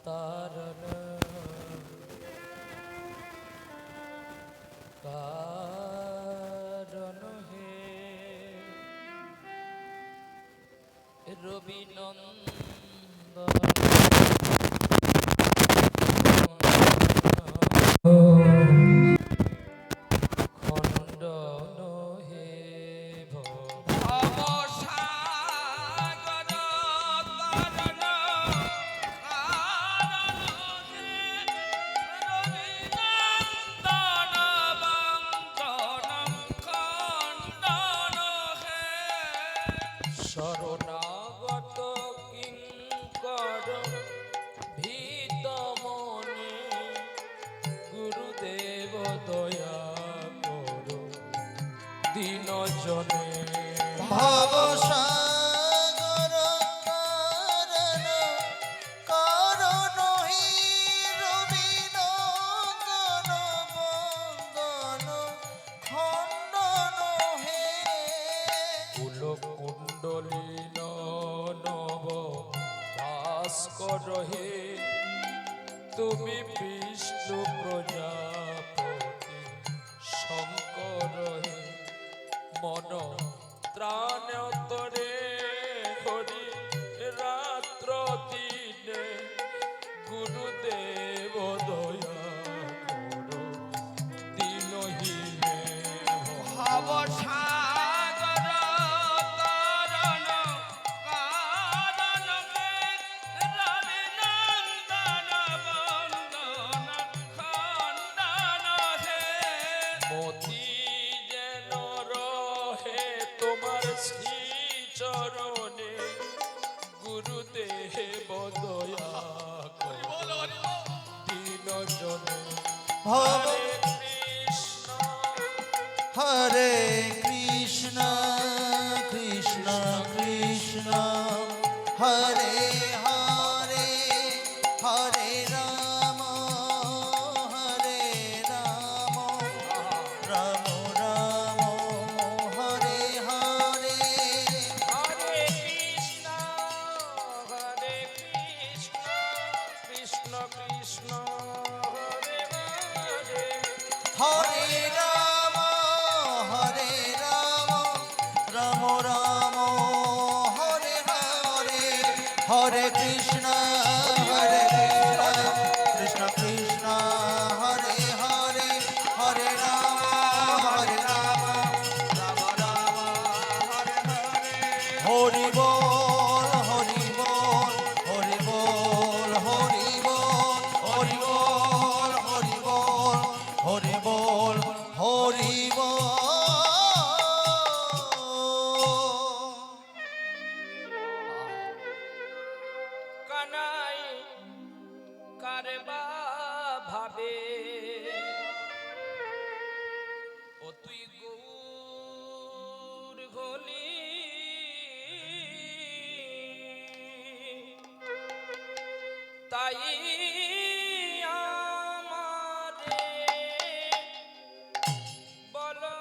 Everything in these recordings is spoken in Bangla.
तारण कारण हे रविनंदन শরণাগত কিঙ্কর ভীত মনে গুরুদেব দয়া করো দীন জনে ভব কুণ্ডলিন নব ভাস্কর হে তুমি বিষ্ণু প্রজাপতি শঙ্কর হে মন ত্রাণতরে হরি রাত্র দিনে গুরুদেব দয়া করো দীনহীনে ভব মতি যেন রহে তোমার শ্রী চরণে গুরুদেব দয়া করো দীন জনে হরে কৃষ্ণ হরে কৃষ্ণ কৃষ্ণ কৃষ্ণ হরে হরে হরে রাম হরে রাম রাম রাম হরে হরে হরে কৃষ্ণ কৃষ্ণ কৃষ্ণ হরে হরে হরে রাম রাম রাম হরে হরে হরে কৃষ্ণ কৃষ্ণ কৃষ্ণ হরে হরে হরে রাম রাম রাম হরে হরে হরি বল হরি বল হরি বল হরি বল হরি বল হরি বল হরি বল হরি বল কানাই কারবা ভাবে ও তুই গৌর গলি তাই আমারে বলো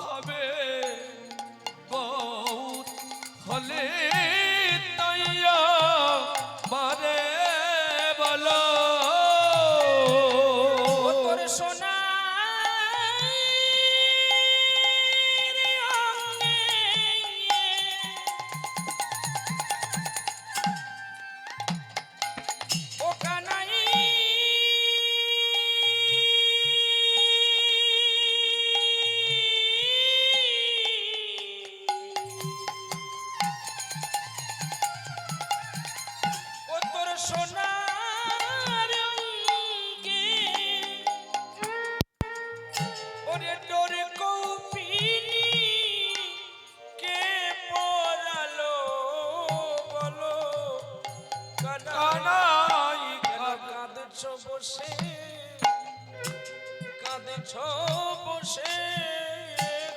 ভাবে বহুত হলে তাইয়া মারে বলো তোর সোনা ও কানাই সোনার অঙ্গে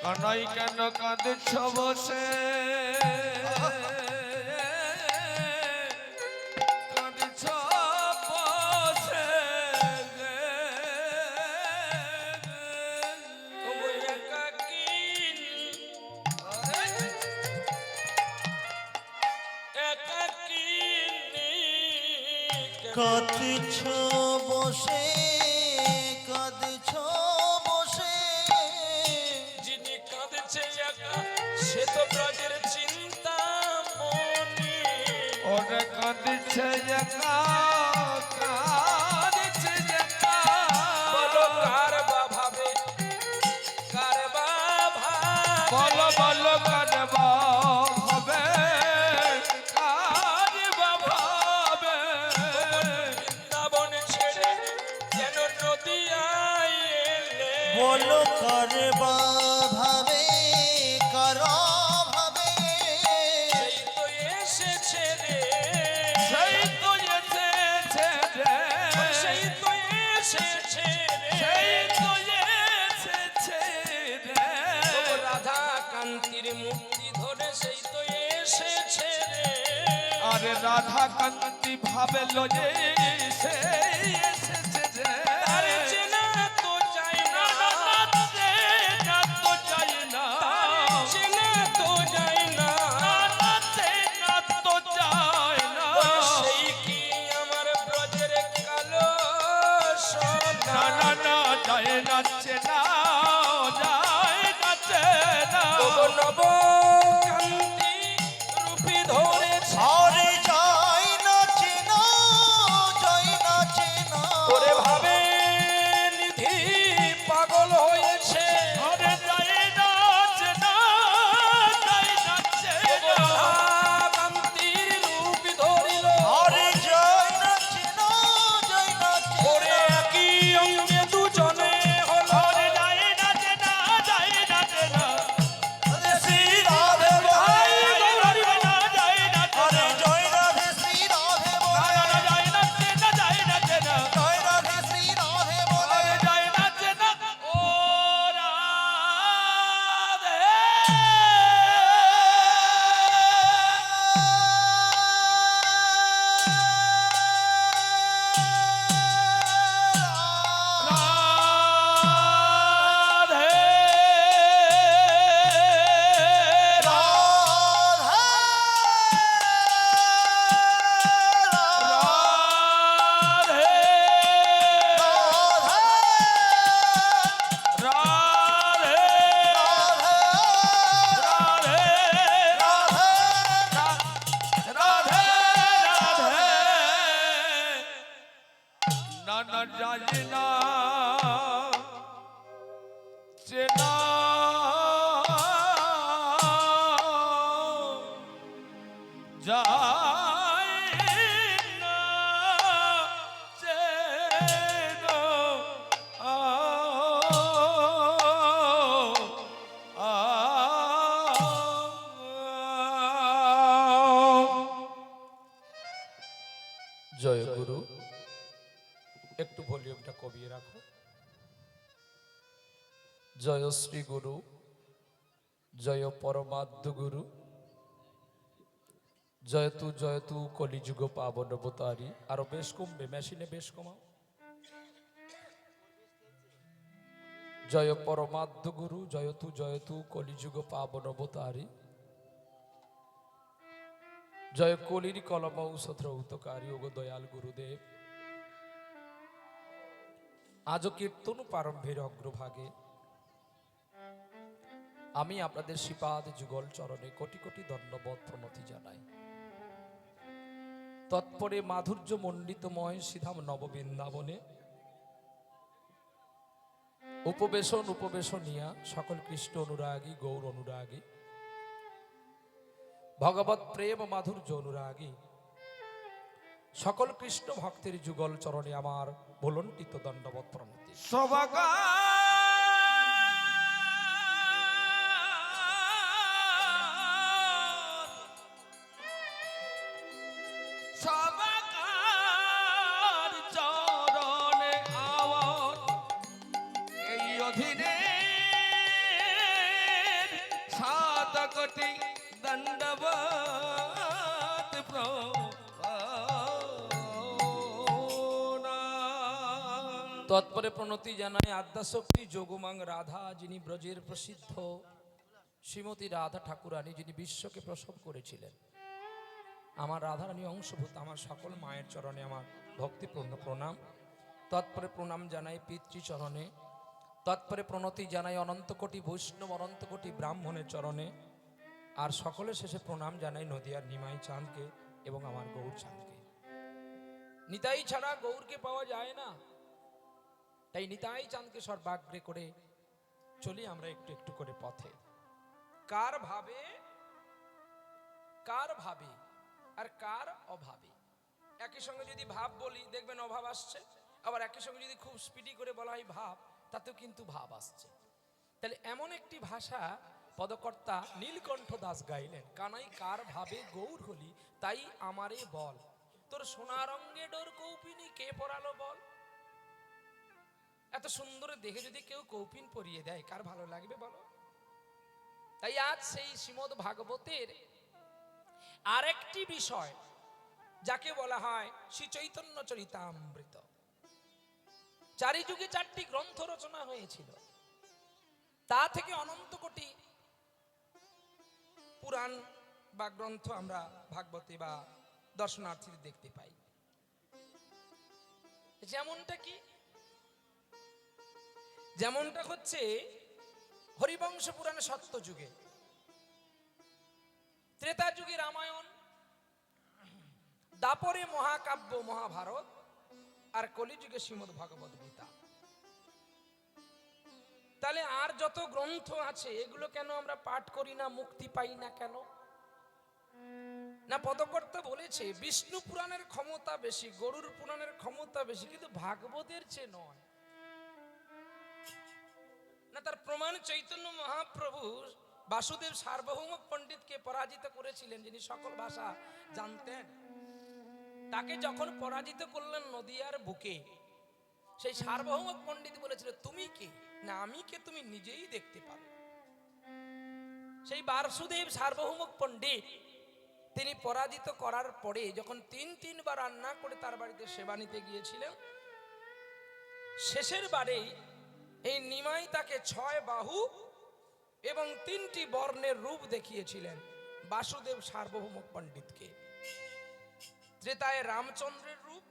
কানাই কেন কাঁদছ বসে কাঁদছ বসে তবু একাকিনী কাঁদছ বসে কাঁদছ বসে যিনি কাঁদছে একা সে তো ব্রজের চিন্তা মনি ওরে কাঁদছে একা কাঁদছে একা বলো কার বা ভাবে কার বা ভাবে বলো বলো কাঁদবা হবে কাঁদবা ভাবে বৃন্দাবন ছেড়ে যেন নদিয়ায় এলে বলো করবা ভাবে কর ভাবে সেই তো এসেছে রে সেই তো এসেছে রে সেই তো এসেছে রে সেই তো এসেছে রে তবু রাধা কান্তির মুক্তি ধরে সেই তো এসেছে রে আরে রাধা কান্তি ভাবে লয়ে সে এসেছে রে আরে চেনা তো চাই না চেনা তো চাই না চেনা তো যাই না চেনা তো চাই না সেই কি আমার ব্রজের কালো সোনা না না যায় না চেনা যায় না চেনা তবু নব কান্তি রূপী ধরেছে আরে যাই না চেনা যাই না চেনা ওরে ভাবে নিধি পাগল হয়েছে আরে যায় না চেনা যায় না চেনা কান্তির রূপী ধরিল আরে যাই না চেনা যাই না ওরে চেনা একই অঙ্গে দুজনে হলো আরে যায় না চেনা যায় না চেনা আরে শ্রী রাধে বলে যায় না যায় না আরে জয় রাধে শ্রী রাধে বলে যায় না চেনা যায় না চেনা জয় রাধে শ্রী রাধে বলে আরে যায় না চেনা ও রাধে রাধে রাধে রাধে রাধে রাধে রাধে না না যায় না চেনা যায় না চেনা জয় গুরু একটু ভলিউমটা কমিয়ে রাখো জয় শ্রী গুরু জয় পরমাদ্য গুরু জয়তু কলিযুগ পাবন অবতারী আরো বেশ কমবে মেশিনে বেশ কমাও জয় পরমাদ্য গুরু জয়তু কলিযুগ পাবন অবতারী জয় কলির কলম ঔষধ রৌতকারী ওগো দয়াল গুরুদেব আজও কীর্তন প্রারম্ভের অগ্রভাগে আমি আপনাদের শ্রীপাদ যুগল চরণে কোটি কোটি দণ্ডবত প্রণতি জানাই তৎপরে মাধুর্য মণ্ডিতময় শ্রীধাম নববৃন্দাবনে উপবেশনিয়া সকল কৃষ্ণ অনুরাগী গৌর অনুরাগী ভগবত প্রেম মাধুর্য অনুরাগী সকল কৃষ্ণ ভক্তের যুগল চরণে আমার ভুলণ্ঠিত দণ্ডবত প্রণতি সবাকা সবাকার চরণে আওয়াজ এই অধীনে শতকোটি দণ্ডবত প্রণাম। তৎপরে প্রণতি জানায় আদ্যাশক্তি যোগমাং রাধা, যিনি ব্রজের প্রসিদ্ধ শ্রীমতী রাধা ঠাকুরানী, যিনি বিশ্বকে প্রসব করেছিলেন। আমার রাধারানী অংশভূত আমার সকল মায়ের চরণে আমার ভক্তিপূর্ণ প্রণাম। তৎপরে প্রণাম জানাই পিতৃচরণে। তৎপরে প্রণতি জানাই অনন্তকোটি বৈষ্ণব, অনন্তকোটি ব্রাহ্মণের চরণে। আর সকলের শেষে প্রণাম জানাই নদিয়ার নিমাই চাঁদকে এবং আমার গৌর চাঁদকে। নিতাই ছাড়া গৌরকে পাওয়া যায় না, তাই নিতাই চাঁদকে সর্বাগ্রে করে চলি আমরা একটু একটু করে পথে। কার ভাবে, কার ভাবে আর কার অভাবে। একই সঙ্গে যদি ভাব বলি দেখবেন অভাব আসছে, আবার একই সঙ্গে যদি খুব স্পিডি করে বলা হয় ভাব, তাতেও কিন্তু ভাব আসছে। তাহলে এমন একটি ভাষা পদকর্তা নীলকণ্ঠ দাস গাইলেন, কানাই কার ভাবে গৌর হলি তাই আমারে বল, তোর সোনার অঙ্গে ডোর কৌপিনী কে পরালো বল। এত সুন্দর দেখে যদি কেউ কৌপিন পরিয়ে দেয় কার ভালো লাগবে বলো। তাই আজ সেই শ্রীমদ ভাগবতের আরেকটি বিষয় যাকে বলা হয় শ্রী চৈতন্য চরিতামৃত। চারি যুগে চারটি গ্রন্থ রচনা হয়েছিল, তা থেকে অনন্ত কোটি পুরাণ বা গ্রন্থ আমরা ভাগবতে বা দর্শনার্থীদের দেখতে পাই। যেমনটা কি, যেমনটা হচ্ছে হরিবংশ পুরাণে সত্য যুগে, ত্রেতা যুগে রামায়ণ, দাপরে মহাকাব্য মহাভারত, আর কলিযুগে শ্রীমদ ভাগবত গীতা। তাহলে আর যত গ্রন্থ আছে এগুলো কেন আমরা পাঠ করি না, মুক্তি পাই না কেন? না পদকর্তা বলেছে বিষ্ণু পুরাণের ক্ষমতা বেশি, গরুর পুরাণের ক্ষমতা বেশি, কিন্তু ভাগবতের চেয়ে নয়। না তার প্রমাণ চৈতন্য মহাপ্রভু বাসুদেব সার্বভৌম পণ্ডিতকে পরাজিত করেছিলেন, যিনি সকল ভাষা জানতেন। তাকে যখন পরাজিত করলেন নদিয়ার বুকে, সেই সার্বভৌম পণ্ডিত বলেছিল তুমি কে, না আমি কে তুমি নিজেই দেখতে পাবে। সেই বাসুদেব সার্বভৌম পণ্ডিত তিনি পরাজিত করার পরে যখন তিনবার রান্না করে তার বাড়িতে সেবা নিতে গিয়েছিলেন, শেষের বারেই এই নিমাই তাকে 6 বাহু এবং 3টি বর্ণের রূপ দেখিয়েছিলেন বাসুদেব সার্বভৌম পণ্ডিতকে। ত্রেতায় রামচন্দ্রের রূপ,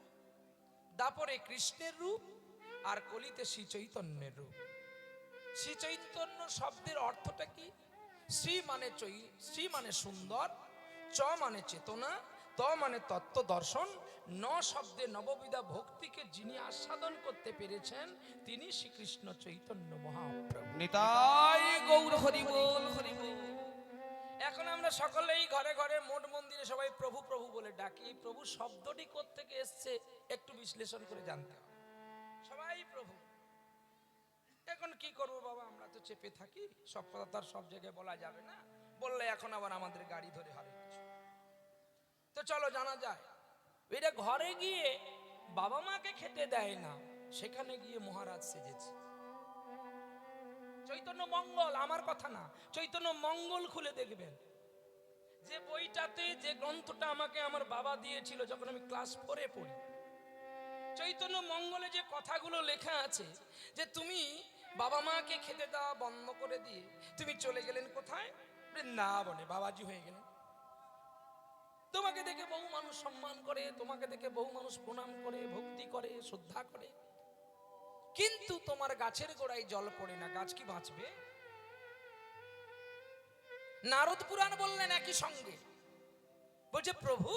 দাপরে কৃষ্ণের রূপ, আর কলিতে শ্রী চৈতন্যের রূপ। শ্রী চৈতন্য শব্দের অর্থটা কি? শ্রী মানে শ্রী মানে সুন্দর, চ মানে চেতনা, ত মানে তত্ত্ব দর্শন, ন শব্দে নববিধা ভক্তিকে যিনি আস্বাদন করতে পেরেছেন তিনি শ্রীকৃষ্ণ চৈতন্য মহাপ্রভু। নিতাই গৌর হরি বল হরি বল। এখন আমরা সকলেই ঘরে ঘরে মঠ মন্দিরে সবাই প্রভু প্রভু বলে ডাকি। প্রভু শব্দটি কোত্থেকে এসছে একটু বিশ্লেষণ করে জানতে হবে। সবাই প্রভু, এখন কি করবো বাবা, আমরা তো চেপে থাকি, সব কথা তো আর সব জায়গায় বলা যাবে না, বললে এখন আবার আমাদের গাড়ি ধরে হবে কিছু। তো চলো জানা যায়, এটা ঘরে গিয়ে বাবা মাকে খেতে দেয় না, সেখানে গিয়ে মহারাজ সেজেছে। চৈতন্য মঙ্গল, আমার কথা না, চৈতন্য মঙ্গল খুলে দেখবেন, যে বইটাতে যে গ্রন্থটা আমাকে আমার বাবা দিয়েছিল যখন আমি ক্লাস 4-এ পড়ি, চৈতন্য মঙ্গলে যে কথাগুলো লেখা আছে যে তুমি বাবা মাকে খেতে দেওয়া বন্ধ করে দিয়ে তুমি চলে গেলেন কোথায়, বৃন্দাবনে বাবাজি হয়ে গেলেন। তোমাকে দেখে বহু মানুষ সম্মান করে, তোমাকে দেখে বহু মানুষ প্রণাম করে, ভক্তি করে, শ্রদ্ধা করে, কিন্তু তোমার গাছের গোড়ায় জল পড়ে না, গাছ কি বাঁচবে? নারদ পুরাণ বললেন একই সঙ্গে, বলছে প্রভু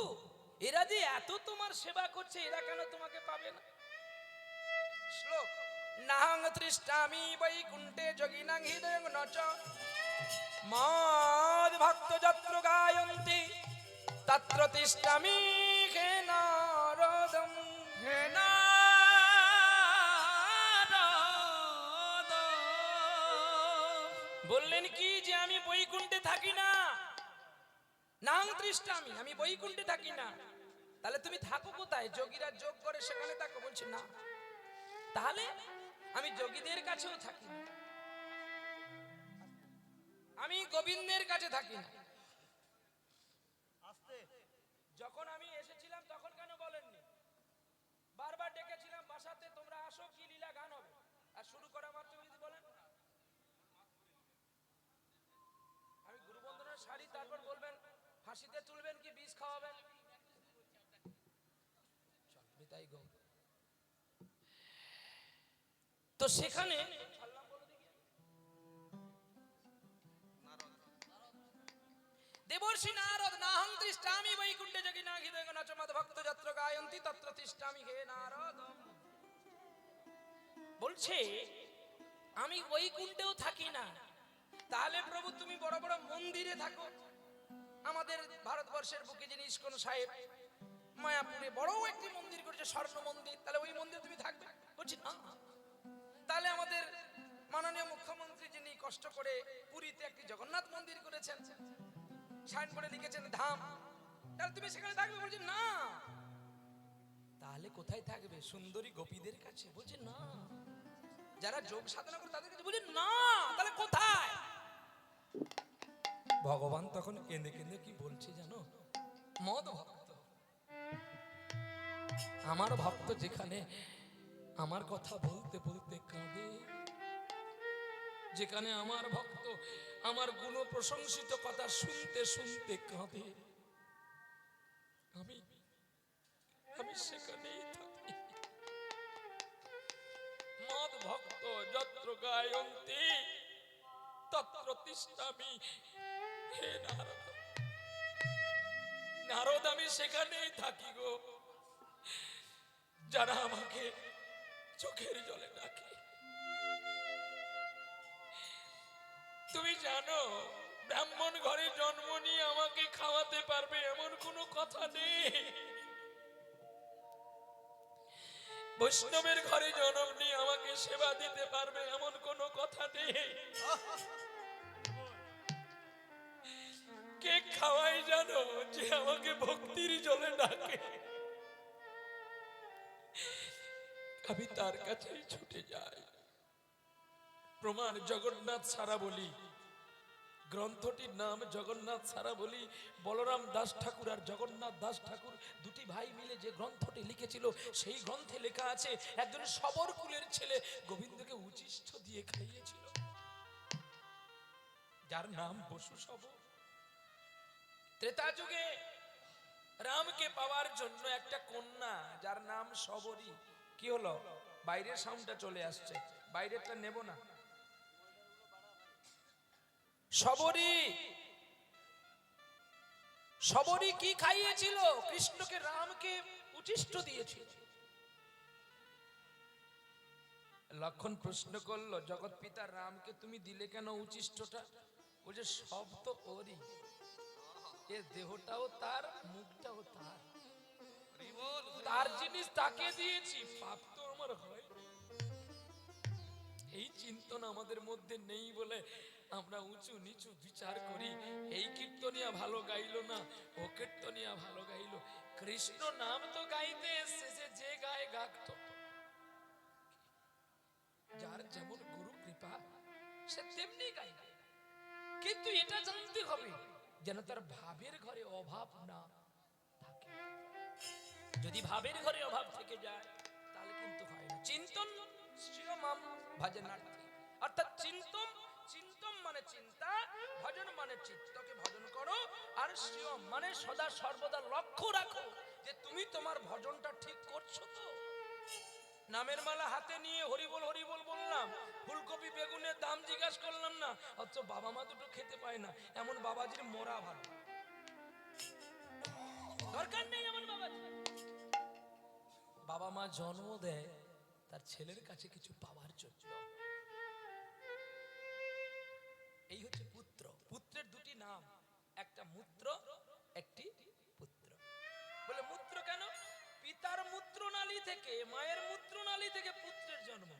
এরা যে এত তোমার সেবা করছে, এরা কেন তোমাকে পাবে না? শ্লোক, নাহং তৃষ্টামি বৈকুণ্ঠে যোগিনাং হৃদয়ং নচ মদ ভক্ত যত্র গায়ন্তি তত্র তিষ্টামি হে নারদম। হে নারদ। বললেন কি যে আমি বৈকুণ্ঠে থাকি না, নাং তৃষ্টামি, আমি বৈকুণ্ঠে থাকি না। তাহলে তুমি থাকো কোথায়? যোগীরা যোগ করে সেখানে থাকো। বলছে না, তাহলে আমি যোগীদের কাছেও থাকি না, আমি গোবিন্দের কাছে থাকি না। যখন আমি এসেছিলাম তখন কেন বলেননি? বারবার ডেকেছিলাম বাসাতে, তোমরা আসো, কি লীলা গান হবে, আর শুরু করা মাত্র যদি বলেন আমি গুরুবন্দনার শাড়ি, তারপর বলবেন হাসিতে তুলবেন কি বিষ খাওয়াবেন। চল বিতাই গো। তো সেখানে দেবর্ষি নারদ নাহং তিষ্ঠামি বৈকুণ্ঠে যোগী নাঘিদে নাচ মদ ভক্ত যত্র গায়ন্তি তত্র তিষ্ঠামি হে নারদ। বলছে আমি বৈকুণ্ঠেও থাকি না, তাহলে প্রভু তুমি বড় বড় মন্দিরে থাকো। আমাদের ভারতবর্ষের বুকে যিনি ইস্কন সাহেব মায়াপুরে বড় একটি মন্দির করেছে, স্বর্ণ মন্দির, তাহলে ওই মন্দিরে তুমি থাকবে? বলছি না। তাহলে আমাদের মাননীয় মুখ্যমন্ত্রী যিনি কষ্ট করে পুরীতে একটি জগন্নাথ মন্দির করেছেন, সাইনবোর্ডে লিখেছেন ধাম, তাহলে তুমি সেখানে থাকবে? বলছি না। তাহলে কোথায় থাকবে? সুন্দরী গোপীদের কাছে? বলছে না। যারা যোগ সাধনা করে তাদের কাছে? বলছে না। তাহলে কোথায়? ভগবান তখন কেঁদে কেঁদে কি বলছে জানো? মদ ভক্ত, আমার ভক্ত যেখানে আমার কথা বলতে বলতে কাঁদে, যেখানে আমার ভক্ত আমার গুণ প্রশংসিত কথা শুনতে শুনতে কাঁদে, আমি আমি সেখানেই থাকি। মদ ভক্ত যত্র গায়ন্তি তত্র তিষ্ঠামি হে নারদ। নারদ আমি সেখানেই থাকি গো, যারা আমাকে চোখের জলে ডাকে। তুমি জানো ব্রাহ্মণ ঘরে জন্ম নিয়ে আমাকে খাওয়াতে পারবে এমন কোনো কথা নেই। বৈষ্ণবের ঘরে জন্ম নিয়ে আমাকে সেবা দিতে পারবে এমন কোনো কথা নেই। কে খাওয়াই জানো? যে আমাকে ভক্তির জলে ডাকে, আমি তার কাছেই ছুটে যাই। প্রমাণ জগন্নাথ সারা বলি, গ্রন্থটির নাম জগন্নাথ সারা বলি। বলরাম দাস ঠাকুর আর জগন্নাথ দাস ঠাকুর দুটি ভাই মিলে যে গ্রন্থটি লিখেছিল, সেই গ্রন্থে লেখা আছে একজন সবর কুলের ছেলে গোবিন্দকে উচিষ্ঠ দিয়ে খাইয়েছিল, যার নাম বসু সবর। ত্রেতা যুগে রামকে পাওয়ার জন্য একটা কন্যা যার নাম সবরী, কি হলো? বাইরের সাউন্ডটা চলে আসছে, বাইরেরটা নেব না। সবরী কি খাইয়েছিল? কৃষ্ণকে, রামকে উচিষ্ঠ দিয়েছিল। লক্ষণ প্রশ্ন করলো, জগৎ পিতা রামকে তুমি দিলে কেন উচিষ্টটা? বলছে সব তো ওরই, এর দেহটাও তার, মুখটাও তার, তার জিনিস তাকে দিয়েছি, পাপ তো আমার হয়। এই চিন্তন আমাদের মধ্যে নেই বলে আমরা উঁচু নিচু বিচার করি। এই কীর্তনিয়া ভালো গাইলো না, ও কীর্তনিয়া ভালো গাইলো। কৃষ্ণ নাম তো গাইতে এসেছে, যে গায়ে গাকতো। যার যেমন গুরু কৃপা সে তেমনি গাইবে, কিন্তু এটা জানতে হবে যেন তার ভাবের ঘরে অভাব না থাকে। যদি ভাবের ঘরে অভাব থেকে যায় তাহলে কিন্তু হয় না। চিন্তন শ্রীমাম ভজনার্থী, অর্থাৎ চিন্তন মানে চিন্তা, ভজন মানে চিত্তকে ভজন করো, আর শ্রীম মানে সদা সর্বদা লক্ষ্য রাখো যে তুমি তোমার ভজনটা ঠিক করছো তো। নামের মালা হাতে নিয়ে হরিবল হরিবল বললাম, ফুলকপি বেগুনের দাম জিজ্ঞাসা করলাম না, অথচ বাবা মা দুটো খেতে পায় না, এমন বাবাজির মরা ভালো। দরকার নেই এমন বাবাজি। বাবা মা জন্ম দেয় তার ছেলের কাছে কিছু পাওয়ার জন্য। এই হচ্ছে পুত্র। পুত্রের দুটি নাম, একটা মূত্র, একটি পুত্র। বলে মূত্র কেন? পিতার মূত্রনালী থেকে, মায়ের মূত্রনালী থেকে পুত্রের জন্ম।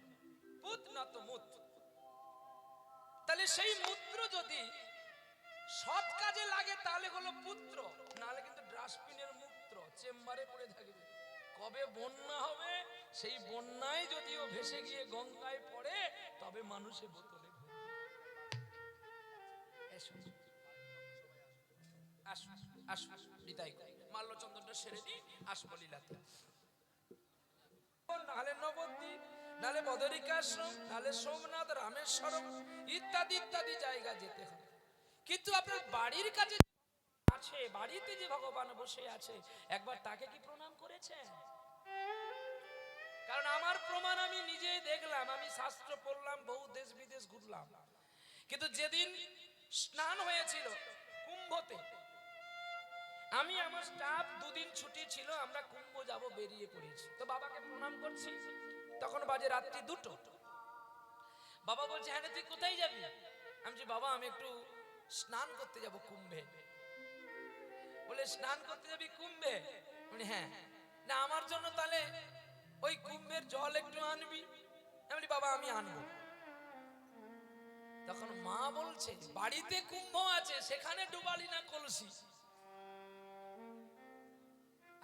পুত না তো মুত। তাহলে সেই মূত্র যদি সৎ কাজে লাগে তাহলে হলো পুত্র, নাহলে কিন্তু ডাস্টবিনের মূত্র চেম্বারে পড়ে থাকবে। কবে বন্যা হবে, সেই বন্যায় যদিও ভেসে গিয়ে গঙ্গায় পড়ে, তবে মানুষে বোতলে ভরবে। এসো আসো আসো বিদায় করি। মাল্যচন্দনটা সেরে দিই, আসবো লীলাতে। নাহলে নবদ্বীপ, নাহলে বদরিকাশ্রম, নাহলে সোমনাথ, রামেশ্বরম ইত্যাদি ইত্যাদি জায়গা যেতে হবে। কিন্তু আপনার বাড়ির কাছে আছে, বাড়িতে যে ভগবান বসে আছে, একবার তাকে কি প্রণাম করেছেন? কারণ আমার প্রমাণ আমি নিজেই দেখলাম। আমি শাস্ত্র পড়লাম, বহু দেশ বিদেশ ঘুরলাম, কিন্তু যেদিন স্নান হয়েছিল কুম্ভতে, আমি আমার স্টাফ দুদিন ছুটি ছিল, আমরা কুম্ভ যাব বেরিয়ে পড়েছি। তো বাবাকে প্রণাম করছি, তখন বাজে রাত্রি 2টো। বাবা বলছে, হ্যাঁ তুই কোথায় যাবি? আমি বলছি, বাবা আমি একটু স্নান করতে যাব কুম্ভে। বলে, স্নান করতে যাবি কুম্ভে? বলি, হ্যাঁ। না আমার জন্য তাহলে ওই কুম্ভের জল একটু আনবি। আমি বলি, বাবা আমি আনবো। তখন মা বলছে, বাড়িতে কুম্ভ আছে, সেখানে ডুবালি না কলসি।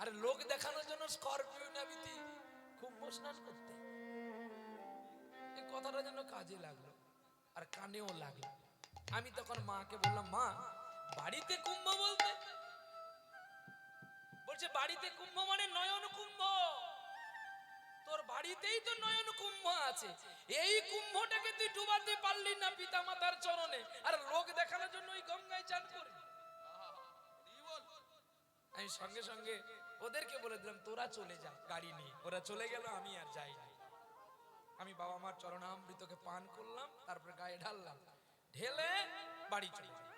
আর লোক দেখানোর জন্য স্করপিও নাবিতি কুম্ভ স্নান করতে। এই কথাটা যেন কাজে লাগলো আর কানেও লাগলো। আমি তখন মাকে বললাম, মা বাড়িতে কুম্ভ বলতে? বলছে, বাড়িতে কুম্ভ মানে নয়ন কুম্ভ। তোর বাড়িতেই তো নয়ন কুম্ভ আছে, এই কুম্ভটাকে তুই ডুবাতে পারলি না পিতা মাতার চরণে, আর লোক দেখানোর জন্য ওই গঙ্গায় চান করবি? আমি সঙ্গে সঙ্গে ওদেরকে বলে দিলাম, তোরা চলে যা গাড়ি নিয়ে। ওরা চলে গেল, আমি আর যাইনি। আমি বাবা মার চরণামৃতকে পান করলাম, তারপরে গায়ে ঢাললাম, ঢেলে বাড়ি চলে যাই।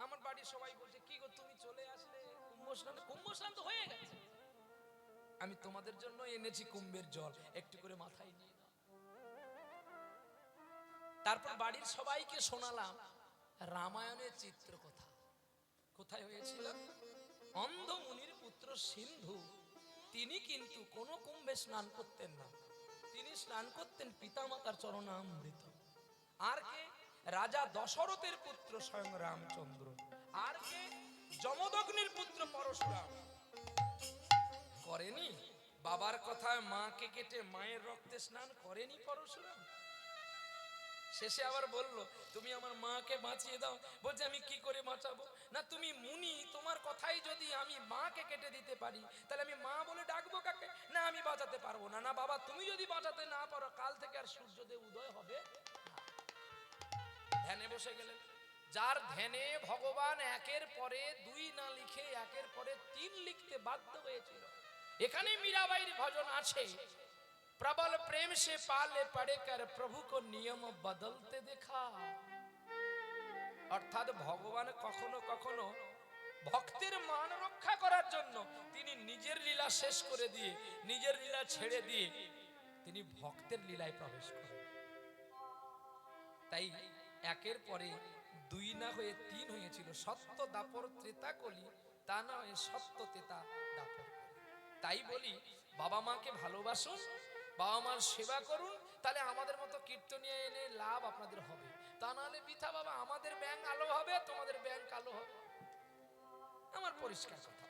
আমার বাড়ির সবাই বলছে, কি গো তুমি চলে আসলে, কুম্ভ স্নান তো হয়ে গেছে। আমি তোমাদের জন্য এনেছি কুম্ভের জল, একটু করে মাথায় নিয়ে নাও। তারপর বাড়ির সবাইকে শোনালাম রামায়ণের চিত্র কথা। কোথায় হয়েছিল? অন্ধ মুনির পুত্র সিন্ধু, তিনি কিন্তু কোনো কুম্ভে স্নান করতেন না, তিনি স্নান করতেন পিতামাতার চরণামৃত। আর কে? রাজা দশরথের পুত্র স্বয়ং রামচন্দ্র। আর কে? যমদগ্নির পুত্র পরশুরাম। করেনি? বাবার কথায় মাকে কেটে মায়ের রক্তে স্নান করেনি পরশুরাম? শেষে আবার বলল, তুমি আমার মাকে বাঁচিয়ে দাও। বলছে, আমি কি করে বাঁচাবো? না তুমি মুনি, তোমার কথাই যদি আমি মাকে কেটে দিতে পারি, তাহলে আমি মা বলে ডাকবো কাকে? না আমি বাঁচাতে পারবো না। না বাবা, তুমি যদি বাঁচাতে না পারো, কাল থেকে আর সূর্যদেব উদয় হবে না। ধ্যানে বসে গেলেন। যার ধ্যানে ভগবান একের পরে 2 না লিখে একের পরে 3 লিখতে বাধ্য হয়েছিল। এখানে মীরাবাইর ভজন আছে, प्रबल प्रेम से पाले पड़े कर प्रभु को नियम बदलते देखा। অর্থাৎ ভগবান কখনো কখনো ভক্তের মান রক্ষা করার জন্য তিনি নিজের লীলা শেষ করে দিয়ে, নিজের লীলা ছেড়ে দিয়ে তিনি ভক্তের লীলায় প্রবেশ করেন। তাই একের পরে 2 না হয়ে 3 হয়েছিল। সত্য দাপর ত্রেতা কলি, তা না হয়ে সত্য তেতা দাপর। তাই বলি, বাবা মাকে ভালোবাসুন, বাবা মার সেবা করুন, তাহলে আমাদের মতো কীর্তনিয়া এনে লাভ আপনাদের হবে। তা নাহলে বৃথা বাবা, আমাদের ব্যাংক আলো হবে, তোমাদের ব্যাংক কালো হবে। আমার পরিষ্কার কথা।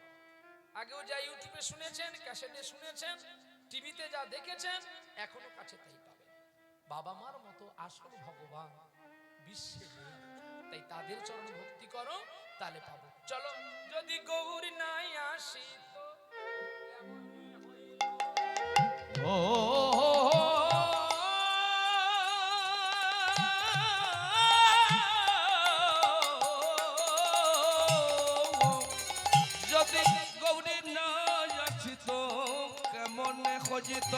আগেও যা ইউটিউবে শুনেছেন, ক্যাসেটে শুনেছেন, টিভিতে যা দেখেছেন, এখনো কাছে তাই পাবেন। বাবা মার মতো আসল ভগবান বিশ্বে নেই। তাই তাদের চরণ ভক্তি করো, তাহলে পাবো। চলো, যদি গৌর নাই আসি তো ও যদি গৌরী না আছি তো কেমন খোঁজিত।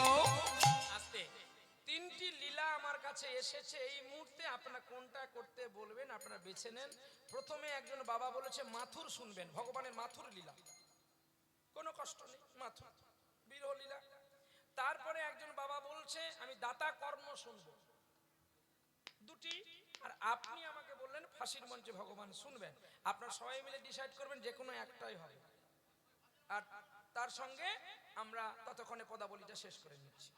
আস্তে, 3টি লীলা আমার কাছে এসেছে এই মুহূর্তে। আপনারা কোনটা করতে বলবেন, আপনারা বেছে নেন। প্রথমে একজন বাবা বলেছে মাথুর শুনবেন, ভগবানের মাথুর লীলা, কোনো কষ্ট নেই, মাথুর বিরহ লীলা। তারপরে একজন বাবা বলছে আমি দাতা কর্ম শুনবো, 2টি। আর আপনি আমাকে বললেন ফাঁসির মঞ্চে ভগবান শুনবেন। আপনারা সবাই মিলে ডিসাইড করবেন, যে কোনো একটাই হবে। আর তার সঙ্গে আমরা ততক্ষণে পদাবলীটা শেষ করে নিচ্ছি।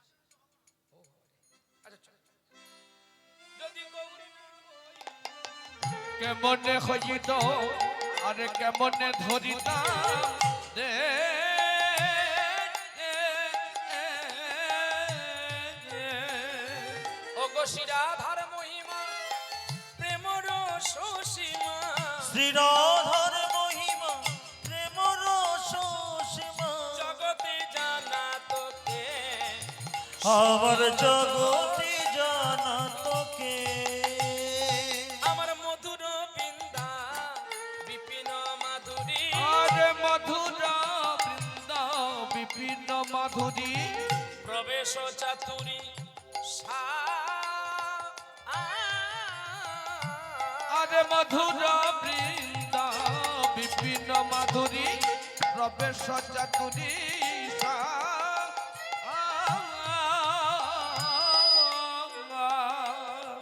আচ্ছা চল। যদি গৌরী কেমনে খোঁজিত আরে কেমনে ধরিতা রে, ও গো শিরাধার মহিমা শ্রীরাধার মহিমা প্রেম রস সীমা জগতে জানা তোকে আমার জগতে জানা তোকে আমার মধুর বৃন্দা বিপিন মাধুরী আরে মধুরা বৃন্দা বিপিন মাধুরী প্রবেশ চাতুরী আরে মধুরা বৃন্দা বিপিন মাধুরী প্রবেশ চাতুরী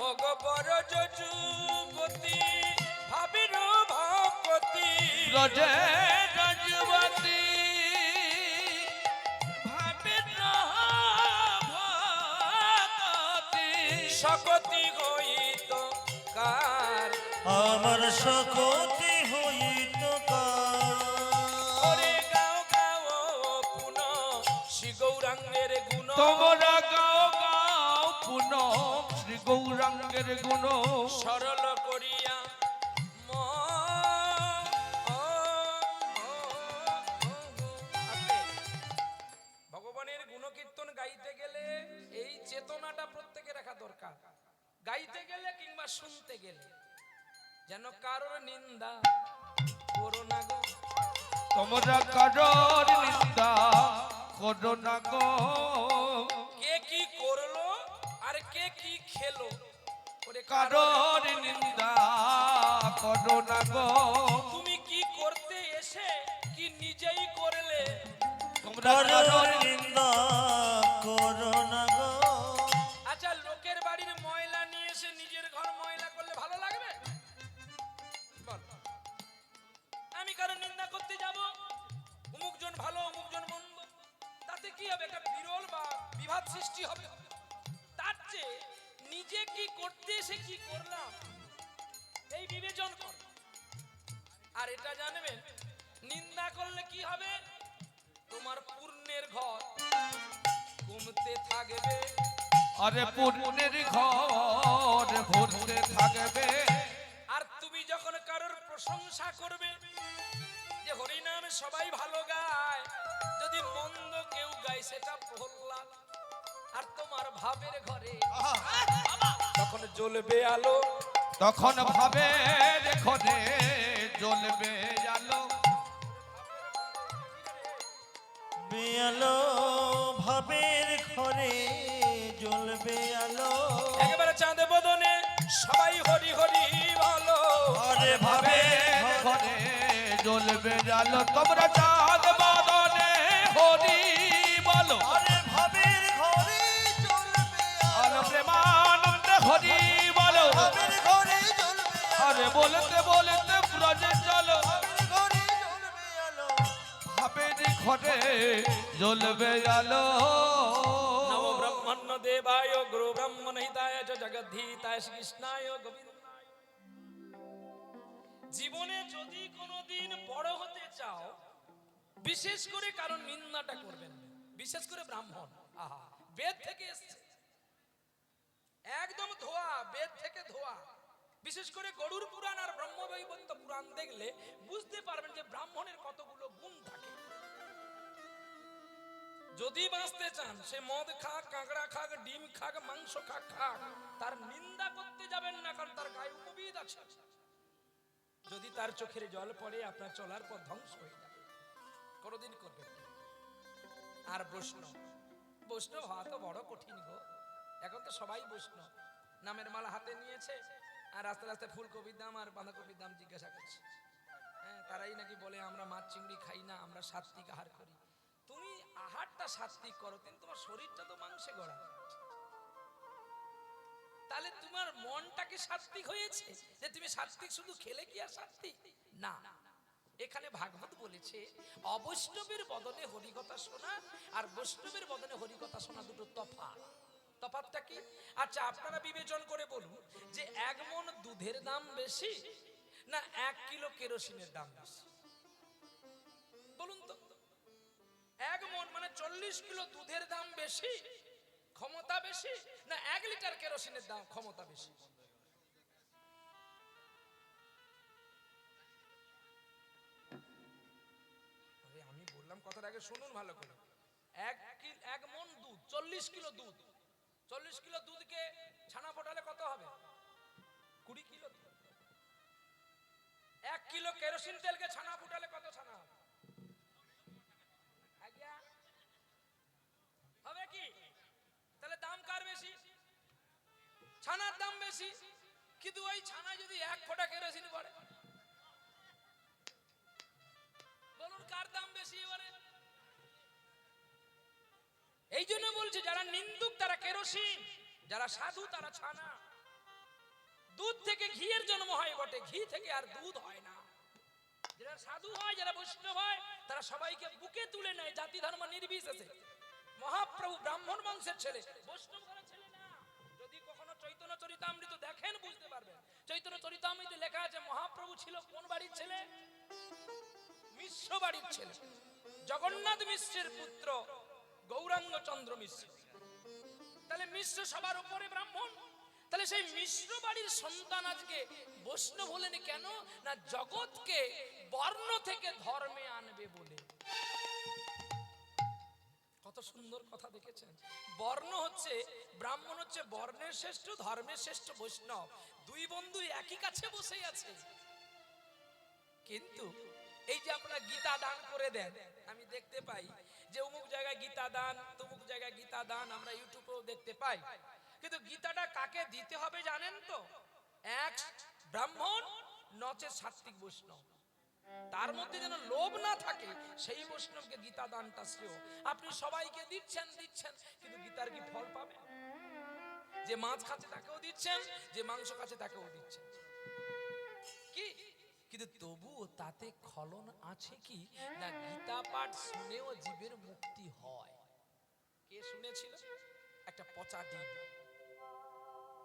ভগবর যুবতী ভাবির ভগবতী রজে রজবতী ভাবির ভগবতী শকতি হইত কার আমার সকতি হইত ওরে গাও গাও পুন শ্রী গৌরাঙ্গের গুণ তোমরা গাও গাও পুনঃ শ্রী গৌরাঙ্গের গুণ সরল করিয়া ভগবানের গুণকীর্তন গাইতে গেলে এই চেতনাটা প্রত্যেকে রাখা দরকার। গাইতে গেলে কিংবা শুনতে গেলে যেন কারোর নিন্দা করো না গো। তোমরা কারোর নিন্দা করো না গো কে কি করলো আর কে কি খেলো ওরে কারোর নিন্দা করো না গো তুমি কি করতে এসে কি নিজেই করলে তোমরা কারোর কারোর নিন্দা করো না গো আচ্ছা লোকের বাড়ির ময়লা নিয়ে এসে নিজের ঘর ময়লা করলে ভালো লাগবে? বল। আমি কারো নিন্দা করতে যাব, অমুকজন ভালো অমুকজন মন্দ, তাতে কি হবে? একটা বিরল বা বিবাদ সৃষ্টি হবে। তার চেয়ে নিজে কি করতে এসে কি করলাম এই বিবেচন কর। আর এটা জানবেন, নিন্দা করলে কি হবে? তোমার পুণ্যের ঘর কমতে থাকবে। আরে পুণ্যের ঘর ভরতে থাকবে আর তুমি যখন কারোর প্রশংসা করবে যে হরিনামে সবাই ভালো গায়, যদি মন্দ কেউ গায় সেটা প্রহ্লাদ, আর তোমার ভাবের ঘরে তখন জ্বলবে আলো। তখন ভাবে ঘরে জ্বলবে আলো বেয়ালো ভাবের ঘরে জ্বলবে আলো একেবারে চাঁদে বদনে সবাই হরি হরি বলো। আরে ভাবে ঘরে জ্বলবে আলো তোমরা চাঁদ বদনে হরি বলো আরে ভাবের ঘরে জ্বলবে আলো আলো প্রেমানন্দে হরি বলো ভাবের ঘরে জ্বলবে আরে বলতে বলতে ব্রজে চলো ভাবের ঘরে জ্বলবে আলো ভাবের ঘরে জ্বলবে আলো নমো ব্রহ্মণ্য দেবায় গুরু ব্রহ্মণ হিতায় চ জগদ্ধিতায় শ্রীকৃষ্ণায় গোবিন্দায়। জীবনে যদি কোনোদিন বড় হতে চাও, বিশেষ করে কারণ নিন্দাটা করবেন না। বিশেষ করে ব্রাহ্মণ, আহা বেদ থেকে এসেছে, একদম ধোয়া, বেদ থেকে ধোয়া। বিশেষ করে গরুড় পুরাণ আর ব্রহ্মবৈবর্ত পুরাণ দেখলে বুঝতে পারবেন যে ব্রাহ্মণের কতগুলো গুণ থাকে। যদি বাঁচতে চান, সে মদ খাক, কাঁকড়া খাক, ডিম খাক, মাংস খাক, তার নিন্দা করতে যাবেন না, কারণ তার গায়ে উপবিদ আছে। যদি তার চোখের জল পড়ে, আপনার চলার পথ ধ্বংস হয়ে যাবে, কোনোদিন করবেন না। আর বৈষ্ণব, বৈষ্ণব হওয়া তো বড় কঠিন গো। এখন তো সবাই বৈষ্ণব, নামের মালা হাতে নিয়েছে, আর রাস্তায় রাস্তায় ফুলকপির দাম আর বাঁধাকপির দাম জিজ্ঞাসা করছে। হ্যাঁ, তারাই নাকি বলে আমরা মাছ চিংড়ি খাই না, আমরা সাত্বিক আহার করি। তুমি আহারটা সাত্বিক করো, কিন্তু তোমার শরীরটা তো মাংসে গড়া। তাহলে তোমার মনটা কি সাত্বিক হয়েছে যে তুমি সাত্বিক শুধু খেলে কি আর সাত্বিক না? এখানে ভাগবত বলেছে অবৈষ্ণবের বদনে হরিকথা শোনা আর বৈষ্ণবের বদনে হরিকথা শোনা দুটো তফাৎ। তফাৎটা কি? আচ্ছা আপনারা বিবেচন করে বলুন যে 1 মণ দুধের দাম বেশি না 1 কিলো কেরোসিনের দাম বেশি? বলুন তো। 1 মণ মানে 40 কিলো দুধের দাম বেশি, ক্ষমতা বেশি, না 1 লিটার কেরোসিনের দাম ক্ষমতা বেশি? কথাটা আগে শুনুন ভালো করে। এক মণ দুধ, 40 কিলো দুধ, 40 কিলো দুধকে ছানা ফোটালে কত হবে? 20 কিলো। 1 কিলো কেরোসিন তেলকে ছানা ফুটালে কত ছানা হবে? আজ্ঞা হবে কি? তাহলে দাম কার বেশি? ছানার দাম বেশি, কিন্তু ওই ছানা যদি 1 ফোঁটা কেরোসিন পড়ে, বলুন কার দাম বেশি এবারে? এই জন্য বলছে যারা নিন্দুক তারা কেরোসিন, যারা সাধু তারা ছানা। দুধ থেকে ঘিয়ের জন্ম হয় বটে, ঘি থেকে আর দুধ হয় না। যারা সাধু হয়, যারা বৈষ্ণব হয়, তারা সবাইকে বুকে তুলে নেয়, জাতি ধর্ম নির্বিশেষে। মহাপ্রভু ব্রাহ্মণ বংশের ছেলে, বৈষ্ণব ঘরের ছেলে না। যদি কখনো চৈতন্য চরিতামৃত দেখেন বুঝতে পারবেন। চৈতন্য চরিতামৃতে লেখা আছে মহাপ্রভু ছিল কোন বাড়ির ছেলে? মিশ্র বাড়ির ছেলে। জগন্নাথ মিশ্রের পুত্র গৌরাঙ্গ চন্দ্র মিশ্র। তাহলে মিশ্র সবার উপরে ব্রাহ্মণ। তাহলে সেই মিশ্র বাড়ির সন্তান আজকে বৈষ্ণব হলেন কেন? না জগৎকে বর্ণ থেকে ধর্মে আনবে বলে। কত সুন্দর কথা দেখেছেন। বর্ণ হচ্ছে, ব্রাহ্মণ হচ্ছে বর্ণের শ্রেষ্ঠ, ধর্মের শ্রেষ্ঠ বৈষ্ণব। দুই বন্ধু একই কাছে বসে আছে। কিন্তু এই যে আপনারা গীতা দান করে দেন, আমি দেখতে পাই যে অমুক জায়গায় গীতা দান, তমুক জায়গায় গীতা দান, আমরা ইউটিউবেও দেখতে পাই। কিন্তু গীতাটা কাকে দিতে হবে জানেন তো? এক ব্রাহ্মণ নচে সাত্ত্বিক বৈষ্ণব। তার মধ্যে যেন লোভ না থাকে, সেই বৈষ্ণবকে গীতা দানটা শ্রেয়। আপনি সবাইকে দিচ্ছেন, কিন্তু গীতার কি ফল পাবেন? যে মাছ খাচ্ছে তাকেও দিচ্ছেন, যে মাংস খাচ্ছে তাকেও দিচ্ছেন, কি? কিন্তু তবুও তাতে খলন আছে কি না গীতা পাঠ শুনেও জীবের মুক্তি হয়। কে শুনেছিল? একটা পচা ডিম।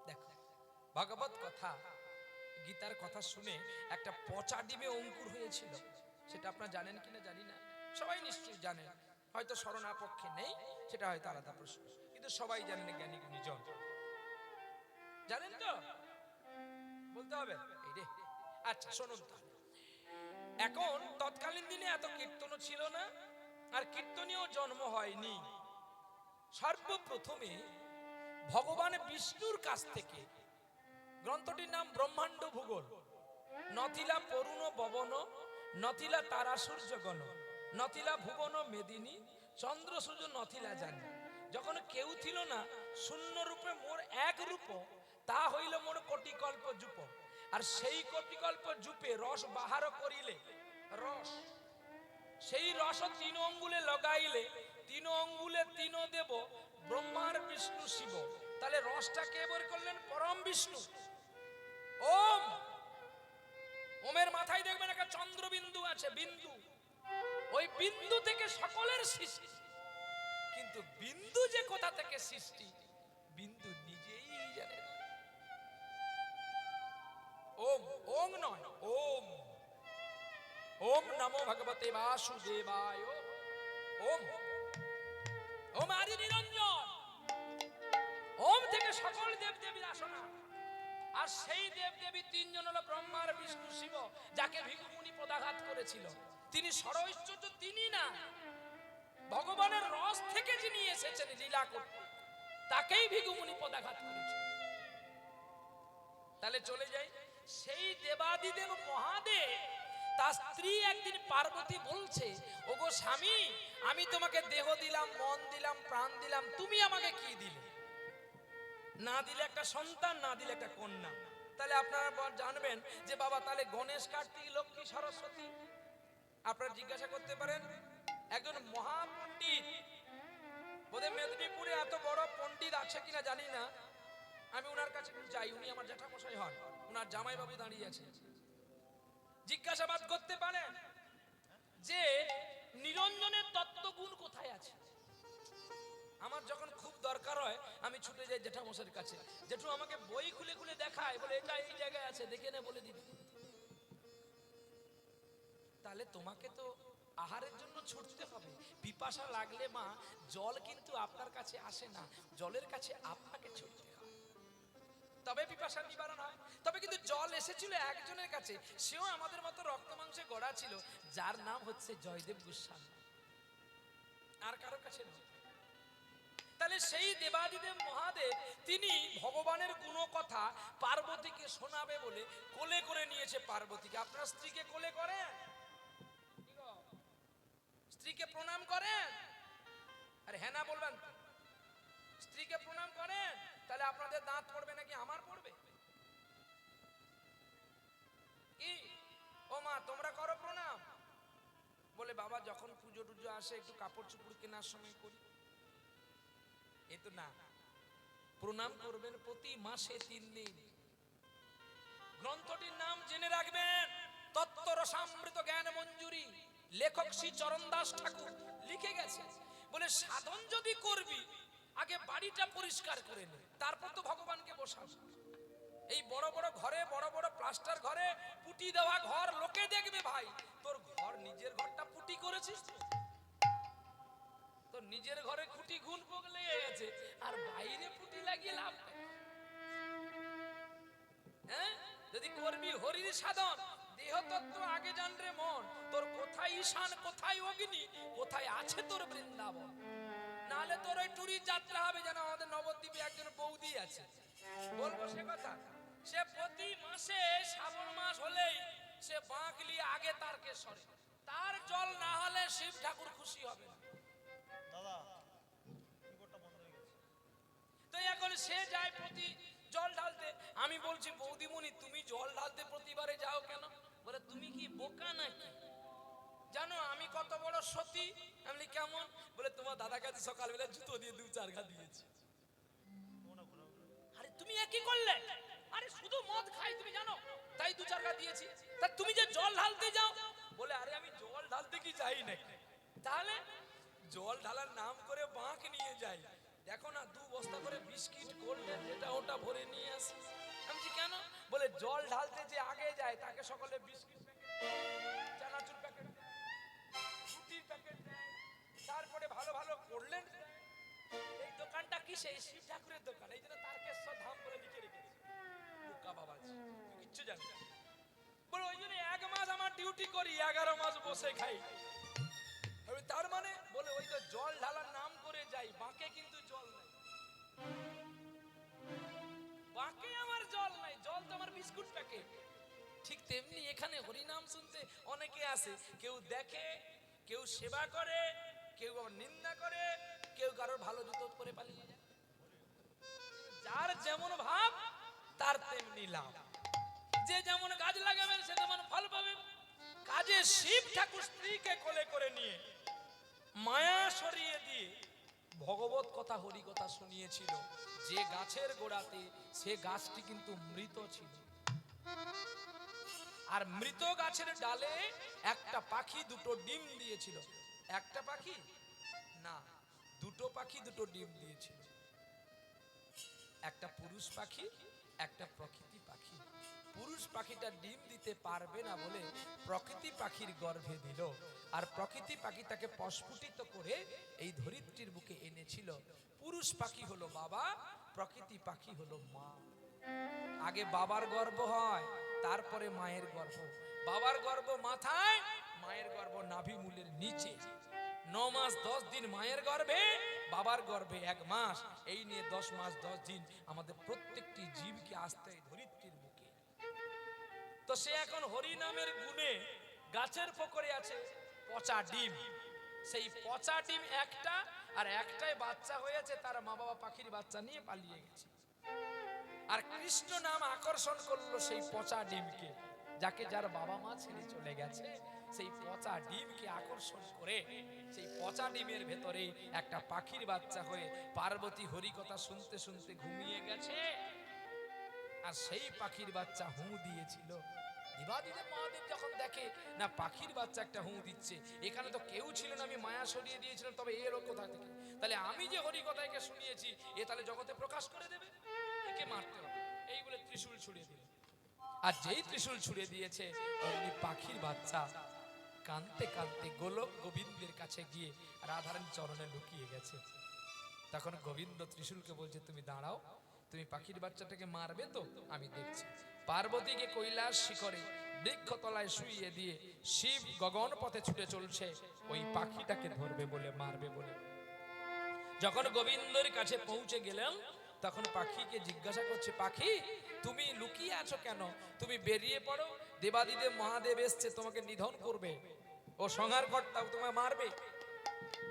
দেখো ভাগবত কথা, গীতার কথা শুনে একটা পচা ডিমে অঙ্কুর হয়েছিল। সেটা আপনারা জানেন কিনা জানি না, সবাই নিশ্চয়ই জানেন। হয়তো শরণাপক্ষে নেই, সেটা হয়তো আলাদা প্রশ্ন, কিন্তু সবাই জানেন, জ্ঞানী গুণীজন জানেন তো, বলতে হবে এই রে। আচ্ছা শুনুন তো, এখন তৎকালীন দিনে এত কীর্তনও ছিল না, আর কীর্তনীয় জন্ম হয়নি। সর্বপ্রথমে ভগবান বিষ্ণুর কাছ থেকে, গ্রন্থটির নাম ব্রহ্মাণ্ড ভূগোল, নথিলা পরুণ ববন, নথিলা তারা সূর্যগণ, নথিলা ভুবন মেদিনী, চন্দ্র সূর্য নথিলা জানি। যখন কেউ ছিল না, শূন্য রূপে মোর এক রূপ, তা হইল মোর কোটিকল্প যুপ। আর সেই কোটিকল্প যুপে রস বাহার করিলে, রস সেই রস 3 অঙ্গুলে লগাইলে, 3 অঙ্গুলে 3 দেব, ব্রহ্মার বিষ্ণু শিব। তাহলে রসটা কে বের করলেন? পরম বিষ্ণু। ওম, ওমের মাথায় দেখবেন একটা চন্দ্রবিন্দু আছে, বিন্দু। ওই বিন্দু থেকে সকলের সৃষ্টি। কিন্তু বিন্দু যে কোথা থেকে সৃষ্টি, বিন্দু নিজেই জানে না। ওম, ওম নয়, ওম। ওম নমো ভগবতে বাসুদেবায়। ওম, ওম আদি নিরঞ্জন। ওম থেকে সকল দেবদেবীর আসনা। আর সেই দেবদেবী 3 জন হলো ব্রহ্মার বিষ্ণু শিব, যাকে ভিক্ষুমুনি পদাঘাত করেছিল। তিনি সরৈশ্বর্য তিনি না, ভগবানের রস থেকে যিনি এসেছেন লীলা করতে, তাকেই ভিক্ষুমুনি পদাঘাত করেছিল। তাহলে চলে যাই, সেই দেবাদিদেব মহাদেব তার স্ত্রী একদিন পার্বতী বলছে, ওগো স্বামী, আমি তোমাকে দেহ দিলাম, মন দিলাম, প্রাণ দিলাম, তুমি আমাকে কি দিলে? না দিলে একটা সন্তান, না দিলে একটা কন্যা। তাহলে আপনারা জানবেন যে বাবা তাহলে গণেশ, কার্তিক, লক্ষ্মী, সরস্বতী। আপনারা জিজ্ঞাসা করতে পারেন, একজন মহাপণ্ডিত, বোধহয় মেদিনীপুরে এত বড় পণ্ডিত আছে কিনা জানি না, আমি ওনার কাছে যাই, উনি আমার জ্যাঠামশাই হন, ওনার জামাইবাবু দাঁড়িয়ে আছে। জিজ্ঞাসাবাদ করতে পারেন যে নিরঞ্জনের তত্ত্বগুণ কোথায় আছে। আমার যখন খুব দরকার হয় আমি ছুটে যাই জেঠামশাইয়ের কাছে। জেঠু আমাকে বই খুলে খুলে দেখায়, বলে এটা এই জায়গায় আছে, দেখে নে, বলে দিবি। তাহলে তোমাকে তো আহারের জন্য ছুটতে হবে। পিপাসা লাগলে মা, জল কিন্তু আপনার কাছে আসে না, জলের কাছে আপনাকে ছুটতে হয়, তবে পিপাসা নিবারণ হয়। তবে কিন্তু জল এসেছিল একজনের কাছে, সেও আমাদের মতো রক্ত মাংসে গড়া ছিল, যার নাম হচ্ছে জয়দেব গোস্বামী। আর কারোর কাছে নয়। তাহলে সেই দেবাদিদেব মহাদেব তিনি ভগবানের গুণকথা পার্বতীকে শোনাবে বলে কোলে করে নিয়েছে পার্বতীকে। আপনার স্ত্রীকে কোলে করেন? কি গো? স্ত্রীকে প্রণাম করেন? আরে হ্যাঁ না বলবেন তো? স্ত্রীকে প্রণাম করেন? তাহলে আপনাদের দাঁত পড়বে নাকি আমার পড়বে? কি ও মা তোমরা করো প্রণাম? বলে বাবা যখন পুজো টুজো আসে একটু কাপড় চোপড় কেনার সময় করি। এ তো না, প্রণাম করবেন প্রতি মাসে 3 দিন। গ্রন্থটির নাম জেনে রাখবেন, তত্ত্ব রসামৃত জ্ঞান মঞ্জুরি। লেখক শ্রী চরণ দাস ঠাকুর লিখে গেছে, বলে সাধন যদি করবি আগে বাড়িটা পরিষ্কার করে নে, তারপর তো ভগবানকে বসাবি। এই বড় বড় ঘরে, বড় বড় প্লাস্টার ঘরে, পুটি দেওয়া ঘর লোকে দেখবে ভাই, তোর ঘর নিজের ঘরটা পুটি করেছিস তো? তোর নিজের ঘরে খুঁটি গুণ পোক লেগে গেছে, আর বাইরে পুটি লাগিয়ে লাভ নেই। হ্যাঁ, যদি করবি হরির সাধন, দেহ তত্ত্ব আগে জান রে মন, তোর কোথায় ঈশান, কোথায় অগ্নি, কোথায় আছে তোর বৃন্দাবন। নাহলে তোর ওই টুরির যাত্রা হবে। যেন আমাদের নবদ্বীপে একজন বৌদি আছে, বলবো সে কথা, সে প্রতি মাসে শ্রাবণ মাস হলেই সে বাঁকলি আগে তারকেশ্বরে, তার জল না হলে শিব ঠাকুর খুশি হবে না। দাদা কিবোর্ডটা বন্ধ হয়ে গেছে। তো এখন সে যায় প্রতি জল ঢালতে। আমি বলছি বৌদিমণি তুমি জল ঢালতে প্রতিবারে যাও কেন? বলে তুমি কি বোকা নাকি? জানো আমি কত বড় সতী? আমি কেমন? বলে তোমার দাদা কাছে সকালবেলা জুতো দিয়ে 2-4 ঘা দিয়েছি। আরে তুমি একই করলে? আরে শুধু মদ খাই তুমি জানো, তাই 2-4 ঘা দিয়েছি। তা তুমি যে জল ঢালতে যাও? বলে আরে আমি জল ঢালতে কি যাই নাকি? তাহলে জল ঢালার নাম করে বাঁক নিয়ে যাই। দেখো না 2 বস্তা করে বিস্কিট কোল্ডেন যেটা ওটা ভরে নিয়ে আসি। আমি বলছি কেন? বলে জল ঢালতে যে আগে যায় তাকে সকলে বিস্কিট প্যাকেট, চানাচুর প্যাকেট, রুটির প্যাকেট দেয়, তারপরে ভালো ভালো কোল্ডেন দেয়। এই দোকানটা কি সেই শিব ঠাকুরের দোকান, এই জন্য তারকেশ্বর ধাম বলে লিখে রেখেছে। বোকা বাবাজি, তুই কিচ্ছু জানিস না। বলে ওই জন্য 1 মাস আমার ডিউটি করি, 11 মাস বসে খাই। তার মানে? বলে ওই তো জল ঢালার নাম করে যাই, বাঁকে কিন্তু জল নাই। বাঁকে আমার জল নাই, জল তো আমার বিস্কুট প্যাকেট। ঠিক তেমনি এখানে হরিনাম শুনতে অনেকে আসে, কেউ দেখে, কেউ সেবা করে, কেউ আবার নিন্দা করে, কেউ কারোর ভালো জুতো পরে পালিয়ে যায়। যার যেমন ভাব তার তেমনি লাভ। যে যেমন গাছ লাগাবেন সে তেমন ফল পাবেন। কাজে শিব ঠাকুর স্ত্রীকে কোলে করে নিয়ে মায়া সরিয়ে দিয়ে ভগবত কথা হরি কথা শুনিয়েছিল। যে গাছের গোড়াতে, সে গাছটি কিন্তু মৃত ছিল। আর মৃত গাছের ডালে একটা পাখি 2টো ডিম দিয়েছিল। একটা পাখি না, 2টো পাখি 2টো ডিম দিয়েছিল। একটা পুরুষ পাখি, একটা প্রকৃতি পাখি। পুরুষ পাখিটা ডিম দিতে পারবে না বলে প্রকৃতি পাখির গর্ভে দিল, আর প্রকৃতি পাখি তাকে প্রস্ফুটিত করে এই ধরিত্রীর বুকে এনেছিল। পুরুষ পাখি হলো বাবা, প্রকৃতি পাখি হলো মা। আগে বাবার গর্ভ হয়, তারপরে মায়ের গর্ভ। বাবার গর্ভ মাথায়, মায়ের গর্ভ নাভি মূলের নিচে। 9 মাস 10 দিন মায়ের গর্ভে, বাবার গর্ভে 1 মাস। এই নিয়ে 10 মাস 10 দিন আমাদের প্রত্যেকটি জীবকে আসতে হয় ধরিত্রীর বুকে। তো সে এখন হরি নামের গুণে গাছের ফোকরে আছে পচা ডিম। সেই পচা ডিম একটা, আর একটাই বাচ্চা হয়েছে, তার মা বাবা পাখির বাচ্চা নিয়ে পালিয়ে গেছে। আর কৃষ্ণ নাম আকর্ষণ করলো সেই পচা ডিমকে, যাকে যার বাবা মা ছেড়ে চলে গেছে। সেই পচা ডিমকে আকর্ষণ করে সেই পচা ডিমের ভেতরে একটা পাখির বাচ্চা হয়ে পার্বতী হরি কথা শুনতে শুনতে ঘুমিয়ে গেছে। আর সেই পাখির বাচ্চা হু দিয়েছিল। দেবাদিদেব মহাদেব যখন দেখে না পাখির বাচ্চা একটা হু দিচ্ছে, এখানে তো কেউ ছিল না, আমি মায়া সরিয়ে দিয়েছিলাম, তবে এর কোথা থেকে? তাহলে আমি যে হরি কথাকে শুনিয়েছি, এ তাহলে জগতে প্রকাশ করে দেবে, একে মারতে হবে। এই বলে ত্রিশূল ছুড়ে দিল। আর যেই ত্রিশূল ছুড়ে দিয়েছে, অমনি পাখির বাচ্চা কাঁদতে কাঁদতে গোলক গোবিন্দের কাছে গিয়ে রাধারানীর চরণে লুকিয়ে গেছে। তখন গোবিন্দ ত্রিশূলকে বলছে তুমি দাঁড়াও, তুমি পাখির বাচ্চাটাকে মারবে তো আমি দেখছি। পার্বতীকে কৈলাস শিখরে বৃক্ষতলায় শুইয়ে দিয়ে শিব গগন পথে ছুটে চলছে ওই পাখিটাকে ধরবে বলে, মারবে বলে। যখন গোবিন্দর কাছে পৌঁছে গেলাম তখন পাখিকে জিজ্ঞাসা করছে, পাখি তুমি লুকিয়ে আছো কেন? তুমি বেরিয়ে পড়ো, দেবাদিদেব মহাদেব এসছে তোমাকে নিধন করবে, ও সংহার কর্তা, তোমায় মারবে।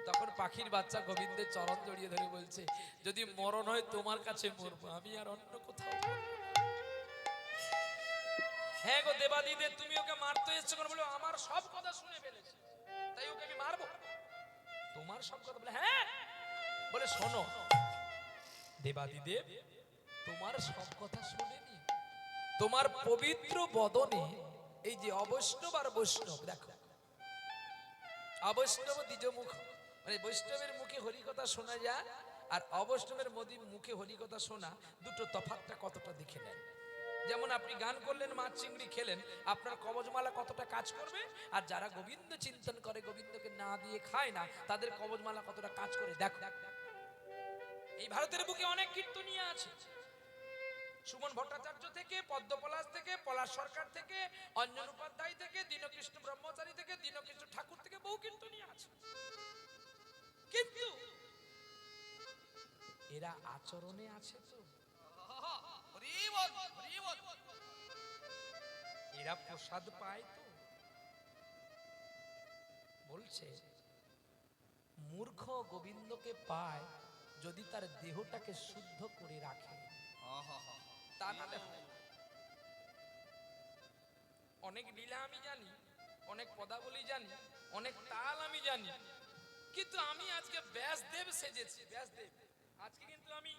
তখন পাখির বাচ্চা গোবিন্দের চরণ জড়িয়ে ধরে বলছে, যদি মরণ হয় তোমার কাছে মরবো, আমি আর অন্য কোথাও মরবো না। হ্যাঁ গো দেবাদিদেব, তুমি ওকে মারতে এসছো কেন? বলে আমার সব কথা শুনে ফেলেছে, তাই ওকে আমি মারবো। তোমার সব কথা? বলে হ্যাঁ। বলে শোনো দেবাদিদেব, তোমার সব কথা শুনেনি, তোমার পবিত্র বদনে এই যে অবৈষ্ণব আর বৈষ্ণব, দেখো অবৈষ্ণব দ্বিজমুখ, মানে বৈষ্ণবের মুখে হরিকথা শোনা যায় আর অবৈষ্ণবের মুখে হরিকথা শোনা, দুটো তফাৎটা কতটা দেখে নেন। যেমন আপনি গান করলেন, মাছ চিংড়ি খেলেন, আপনার কবজমালা কতটা কাজ করবে, আর যারা গোবিন্দ চিন্তন করে, গোবিন্দকে না দিয়ে খায় না, তাদের কবজমালা কতটা কাজ করে দেখো। এই ভারতের বুকে অনেক কীর্তনীয় আছে, সুমন ভট্টাচার্য থেকে, পদ্মপলাশ থেকে, পলাশ সরকার থেকে, অঞ্জন উপাধ্যায় থেকে, দীনকৃষ্ণ ব্রহ্মচারী থেকে, দীনকৃষ্ণ ঠাকুর থেকে বহু কীর্তনীয় আছে, কিন্তু এরা আচরণে আছে তো, এরা প্রসাদ পায় তো। বলছে মূর্খ গোবিন্দকে পায় যদি তার দেহটাকে শুদ্ধ করে রাখে, তা না হয় না। অনেক লীলা আমি জানি, অনেক পদাবলী জানি, অনেক তাল আমি জানি, কিন্তু আমি আজকে ব্যাসদেব সেজেছি। ব্যাসদেব আজকে, কিন্তু আমি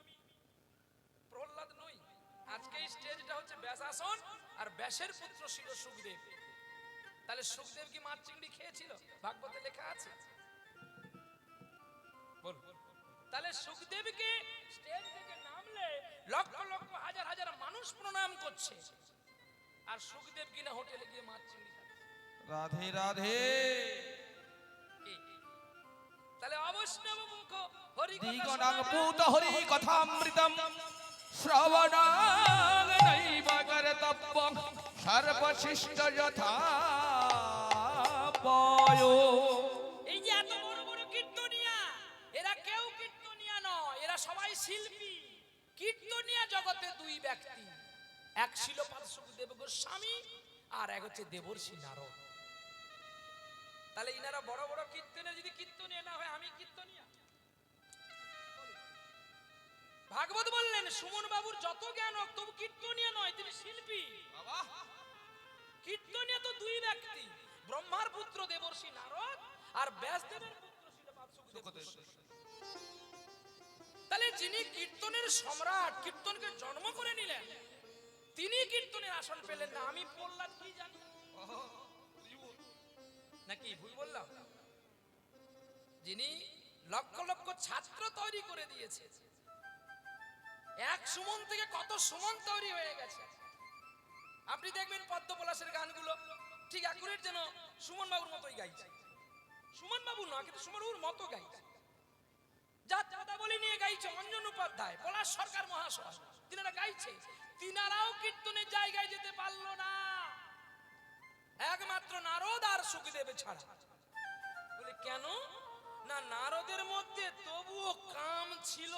প্রহ্লাদ নই। আজকে এই স্টেজটা হচ্ছে ব্যাসাসন, আর ব্যাসের পুত্র ছিল সুখদেব। তাহলে সুখদেব কি মাছ চিংড়ি খেয়েছিল? ভাগবতে লেখা আছে। বল, তাহলে সুখদেবকে স্টেজ থেকে নামলে লক্ষ লক্ষ হাজার হাজার মানুষ প্রণাম করছে, আর সুখদেব কিনা হোটেলে গিয়ে মাছ চিংড়ি খাচ্ছে। রাধে রাধে। তাহলে অবৈষ্ণব মুখ হরি দিগণাং পূত হরি কথামৃতম শ্রবণাং নৈব কর্তব্যং সর্বশিষ্ট যথা পয়ো। এই যে এত বড় বড় কীর্তনিয়া, এরা কেউ কীর্তনিয়া নয়, এরা সবাই শিল্পী। কীর্তনিয়া জগতে দুই ব্যক্তি, এক ছিল সুখদেব গোস্বামী, আর এক হচ্ছে দেবর্ষি নারদ। তাহলে ইনারা বড় বড় কীর্তনে যদি কীর্তনিয়া না হয়, আমি কীর্তনিয়া? ভাগবত বললেন সুমন বাবুর যত জ্ঞান হোক, তবু কীর্তনিয়া নয়, তিনি শিল্পী। কীর্তনিয়া তো দুই ব্যক্তি, ব্রহ্মার পুত্র দেবর্ষি নারদ আর ব্যাসদেবের পুত্র ছিল সুখদেব। তাহলে যিনি কীর্তনের সম্রাট, কীর্তনকে জন্ম করে নিলেন, তিনি কীর্তনের আসন পেলেন না। আমি প্রহ্লাদ কি জানি নাকি ভুল বললাম? যিনি লক্ষ লক্ষ ছাত্র তৈরি করে দিয়েছে, এক সুমন থেকে কত সুমন তৈরি হয়ে গেছে। আপনি দেখবেন পদ্মপলাশের গানগুলো ঠিক অ্যাকুরেট যেন সুমন বাবুর মতোই গাইছে। সুমন বাবু না, কিন্তু সুমন বাবুর মতো গাইছে। যা পদাবলী নিয়ে গাইছে অঞ্জন উপাধ্যায়, পলাশ সরকার মহাশয়, তিনারা গাইছে, তিনারাও কীর্তনের জায়গায় যেতে পারলো না, একমাত্র নারদ আর সুখদেব ছাড়া। বলে কেন? না, নারদের মধ্যে তবুও কাম ছিল,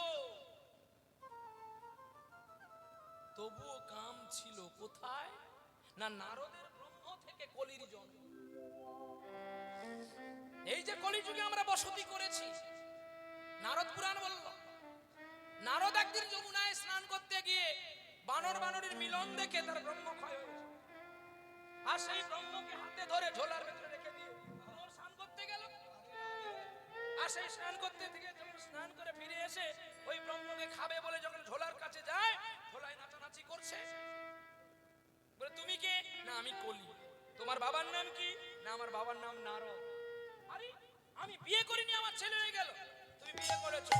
তবুও কাম ছিল। কোথায়? না, নারদের ব্রহ্ম থেকে কলির জন্ম। এই যে কলিযুগে আমরা বসতি করেছি, নারদ পুরাণ বলল, নারদ একদিন যমুনায় স্নান করতে গিয়ে বানর বানরের মিলন দেখে তার ব্রহ্ম ক্ষয় হয়েছে, আর সেই ব্রহ্মকে হাতে ধরে ঝোলার ভেতরে রেখে দিয়ে স্নান করতে গেল। আর সেই স্নান করতে থেকে যখন স্নান করে ফিরে এসে ওই ব্রহ্মকে খাবে বলে যখন ঝোলার কাছে যায়, ঝোলায় নাচানাচি করছে। বলে তুমি কে? না, আমি কলি। তোমার বাবার নাম কি? না, আমার বাবার নাম নারদ। আরে আমি বিয়ে করিনি, আমার ছেলে হয়ে গেল। তুমি বিয়ে করেছো,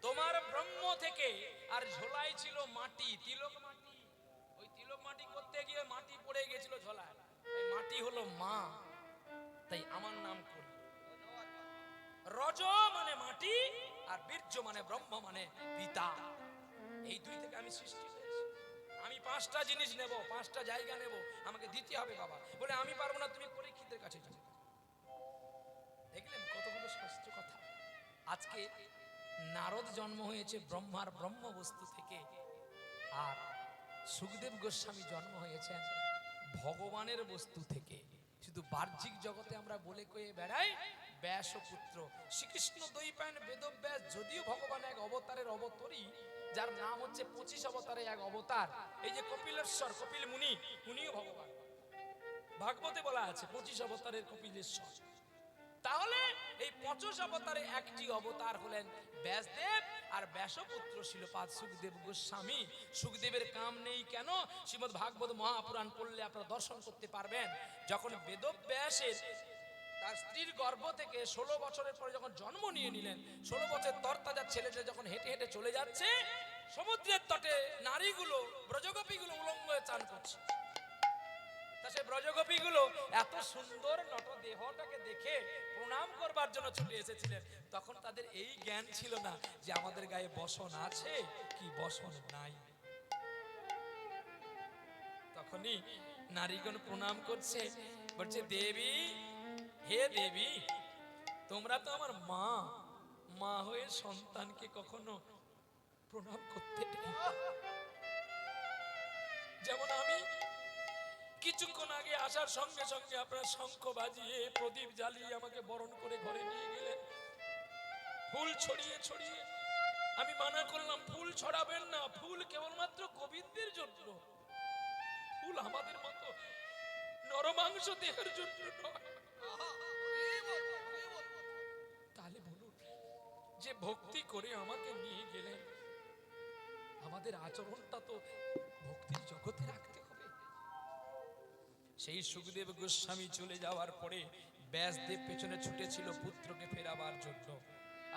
তোমার ব্রহ্ম থেকে আর ঝোলাই ছিল মাটি, তিলক মাটি। ওই তিলক মাটি করতে গিয়ে মাটি পড়ে গেছিল ঝোলায়, এই মাটি হলো মা, তাই আমার নাম কলি। রজ মানে মাটি, আর বীর্য মানে ব্রহ্ম মানে পিতা। এই দুই থেকে আমি সৃষ্টি হয়েছি। আমি 5টা জিনিস নেব, 5টা জায়গা নেব, আমাকে দিতে হবে বাবা। বলে আমি পারবো না, তুমি পরীক্ষিতের কাছে যাও। দেখলেন কতগুলো শাস্ত্র কথা। আজকে নারদ জন্ম হয়েছে ব্রহ্মার ব্রহ্ম বস্তু থেকে, আর সুখদেব গোস্বামী জন্ম হয়েছেন ভগবানের বস্তু থেকে। শুধু বাহ্যিক জগতে আমরা বলে কয়ে বেড়াই ব্যাস পুত্র। শ্রীকৃষ্ণ দ্বৈপায়ন বেদব্যাস যদিও ভগবান এক অবতারের অবতরী, যার নাম হচ্ছে 25 অবতারে এক অবতার। এই যে কপিলেশ্বর, কপিল মুনি, উনিও ভগবান। ভাগবতে বলা আছে 25 অবতারের কপিলেশ্বর। তাহলে এই 25 অবতারে একটি অবতার হলেন ব্যাসদেব, আর ব্যাসপুত্র শিলপাদ সুখদেব গোস্বামী। সুখদেবের কাম নেই কেন? শ্রীমদ্ ভাগবত মহাপুরাণ পড়লে আপনারা দর্শন করতে পারবেন। যখন বেদব্যাসের তার স্ত্রীর গর্ভ থেকে 16 বছরের পরে যখন জন্ম নিয়ে নিলেন, 16 বছর তরতাজা ছেলেটা যখন হেঁটে হেঁটে চলে যাচ্ছে সমুদ্রের তটে, নারীগুলো ব্রজগোপীগুলো উলঙ্গ হয়ে চান করছে। তা সে ব্রজগোপীগুলো এত সুন্দর নট দেহটাকে দেখে প্রণাম করবার জন্য ছুটে এসেছিলেন। তখন তাদের এই জ্ঞান ছিল না যে আমাদের গায়ে বসন আছে কি বসন নাই। তখনই নারীগণ প্রণাম করছে, বলছে দেবী, হে দেবী, তোমরা তো আমার মা, মা হয়ে সন্তানকে কখনো প্রণাম করতে নেই। যেমন আমি কিছুক্ষণ আগে আসার সঙ্গে সঙ্গে আপনার শঙ্খ বাজিয়ে প্রদীপ জ্বালিয়ে আমাকে বরণ করে ঘরে নিয়ে গেলেন, ফুল ছড়িয়ে ছড়িয়ে। আমি মানা করলাম ফুল ছড়াবেন না, ফুল কেবলমাত্র গোবিন্দের জন্য, ফুল আমাদের মতো নরমাংস দেহের জন্য নয়। তাহলে বলুন, যে ভক্তি করে আমাকে নিয়ে গেলেন, আমাদের আচরণটা তো ভক্তির জগতে রাখতে হবে। সেই সুখদেব গোস্বামী চলে যাওয়ার পরে ব্যাসদেব পেছনে ছুটেছিল পুত্রকে ফেরাবার জন্য,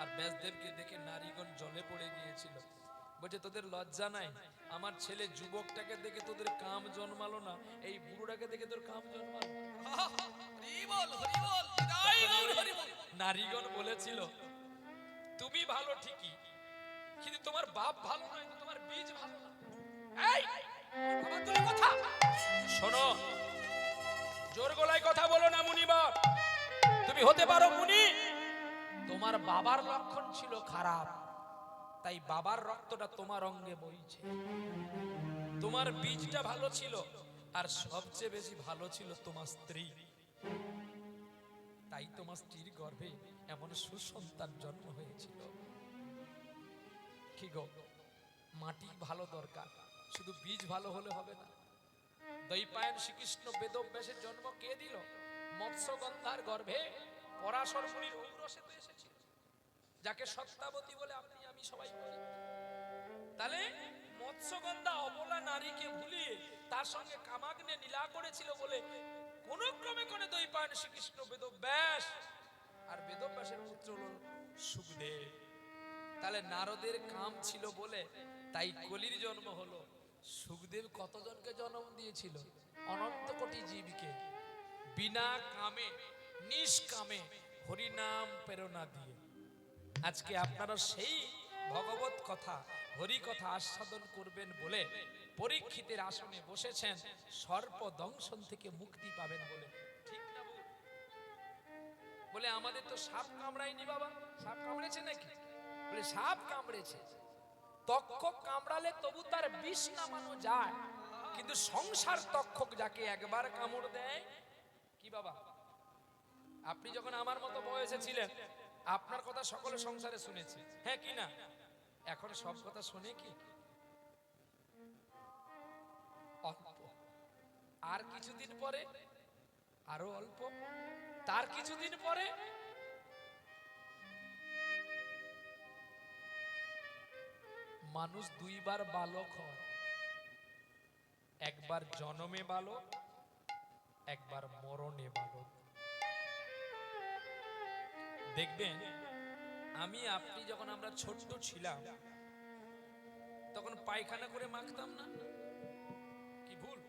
আর ব্যাসদেবকে দেখে নারীগণ জলে পড়ে গিয়েছিল। বলছে তোদের লজ্জা নাই? আমার ছেলে যুবকটাকে দেখে তোদের কাম জন্মালো না, এই বুড়োটাকে দেখে তোর কাম জন্মালো। নারীগণ বলেছিল তুমি ভালো ঠিকই, কিন্তু তোমার বাপ ভালো নয়, তোমার বীজ ভালো না। এই বাবা তুলে কথা শোনো, জোর গলায় কথা বলো না মুনিবর। তুমি হতে পারো মুনি, তোমার বাবার লক্ষণ ছিল খারাপ, তাই বাবার রক্তটা তোমার অঙ্গে বইছে। তোমার বীজটা ভালো ছিল, আর সবচেয়ে বেশি ভালো ছিল তোমার স্ত্রী, তাই তোমার স্ত্রীর গর্ভে এমন সুসন্তান জন্ম হয়েছিল। কি গো, মাটি ভালো দরকার, শুধু বীজ ভালো হলে হবে না। দৈপায়ন শ্রীকৃষ্ণ বেদব্যাসের জন্ম কে দিল? মৎস্যগন্ধার গর্ভে পরাশর মুনির ঔরসে তো এসেছিল, যাকে সত্যাবতী বলে আপনি আমি সবাই বলি। তাহলে মৎস্যগন্ধা অবলা নারীকে ভুলিয়ে তার সঙ্গে কামাগ্নে লীলা করেছিল বলে কোন ক্রমে কোনে দৈপায়ন শ্রীকৃষ্ণ বেদব্যাস, আর বেদব্যাসের পুত্র হল সুখদেব। তাহলে নারদের কাম ছিল বলে তাই কলির জন্ম হলো। সুখদেব কতজনকে জন্ম দিয়েছিল? অনন্ত কোটি জীবকে, বিনা কামে নিষ্কামে হরিনাম প্রেরণা দিয়ে। আজকে আপনারা সেই ভগবত কথা, হরি কথা আস্বাদন করবেন বলে পরীক্ষিতের আসনে বসেছেন, সর্প দংশন থেকে মুক্তি পাবেন বলে। ঠিক না বলে আমাদের তো সাপ কামড়ায়নি বাবা। সাপ কামড়েছে নাকি? বলে সাপ কামড়েছে, তক্ষক কামড়ালে তবু তার বিষ নামানো যায়, কিন্তু সংসার তক্ষক যাকে একবার কামড় দেয়, কি বাবা আপনি যখন আমার মতো বয়সে ছিলেন আপনার কথা সকলে সংসারে শুনেছে, হ্যাঁ কি না? এখন সব কথা শুনে কি? অল্প, আর কিছুদিন পরে আরো অল্প, তার কিছুদিন পরে মানুষ দুইবার বালক হয়, একবার জন্মে বালক, একবার মরণে বালক। দেখবেন আমি আপনি যখন আমরা ছোট্ট ছিলাম তখন পায়খানা করে মাখতাম না, কি ভুল?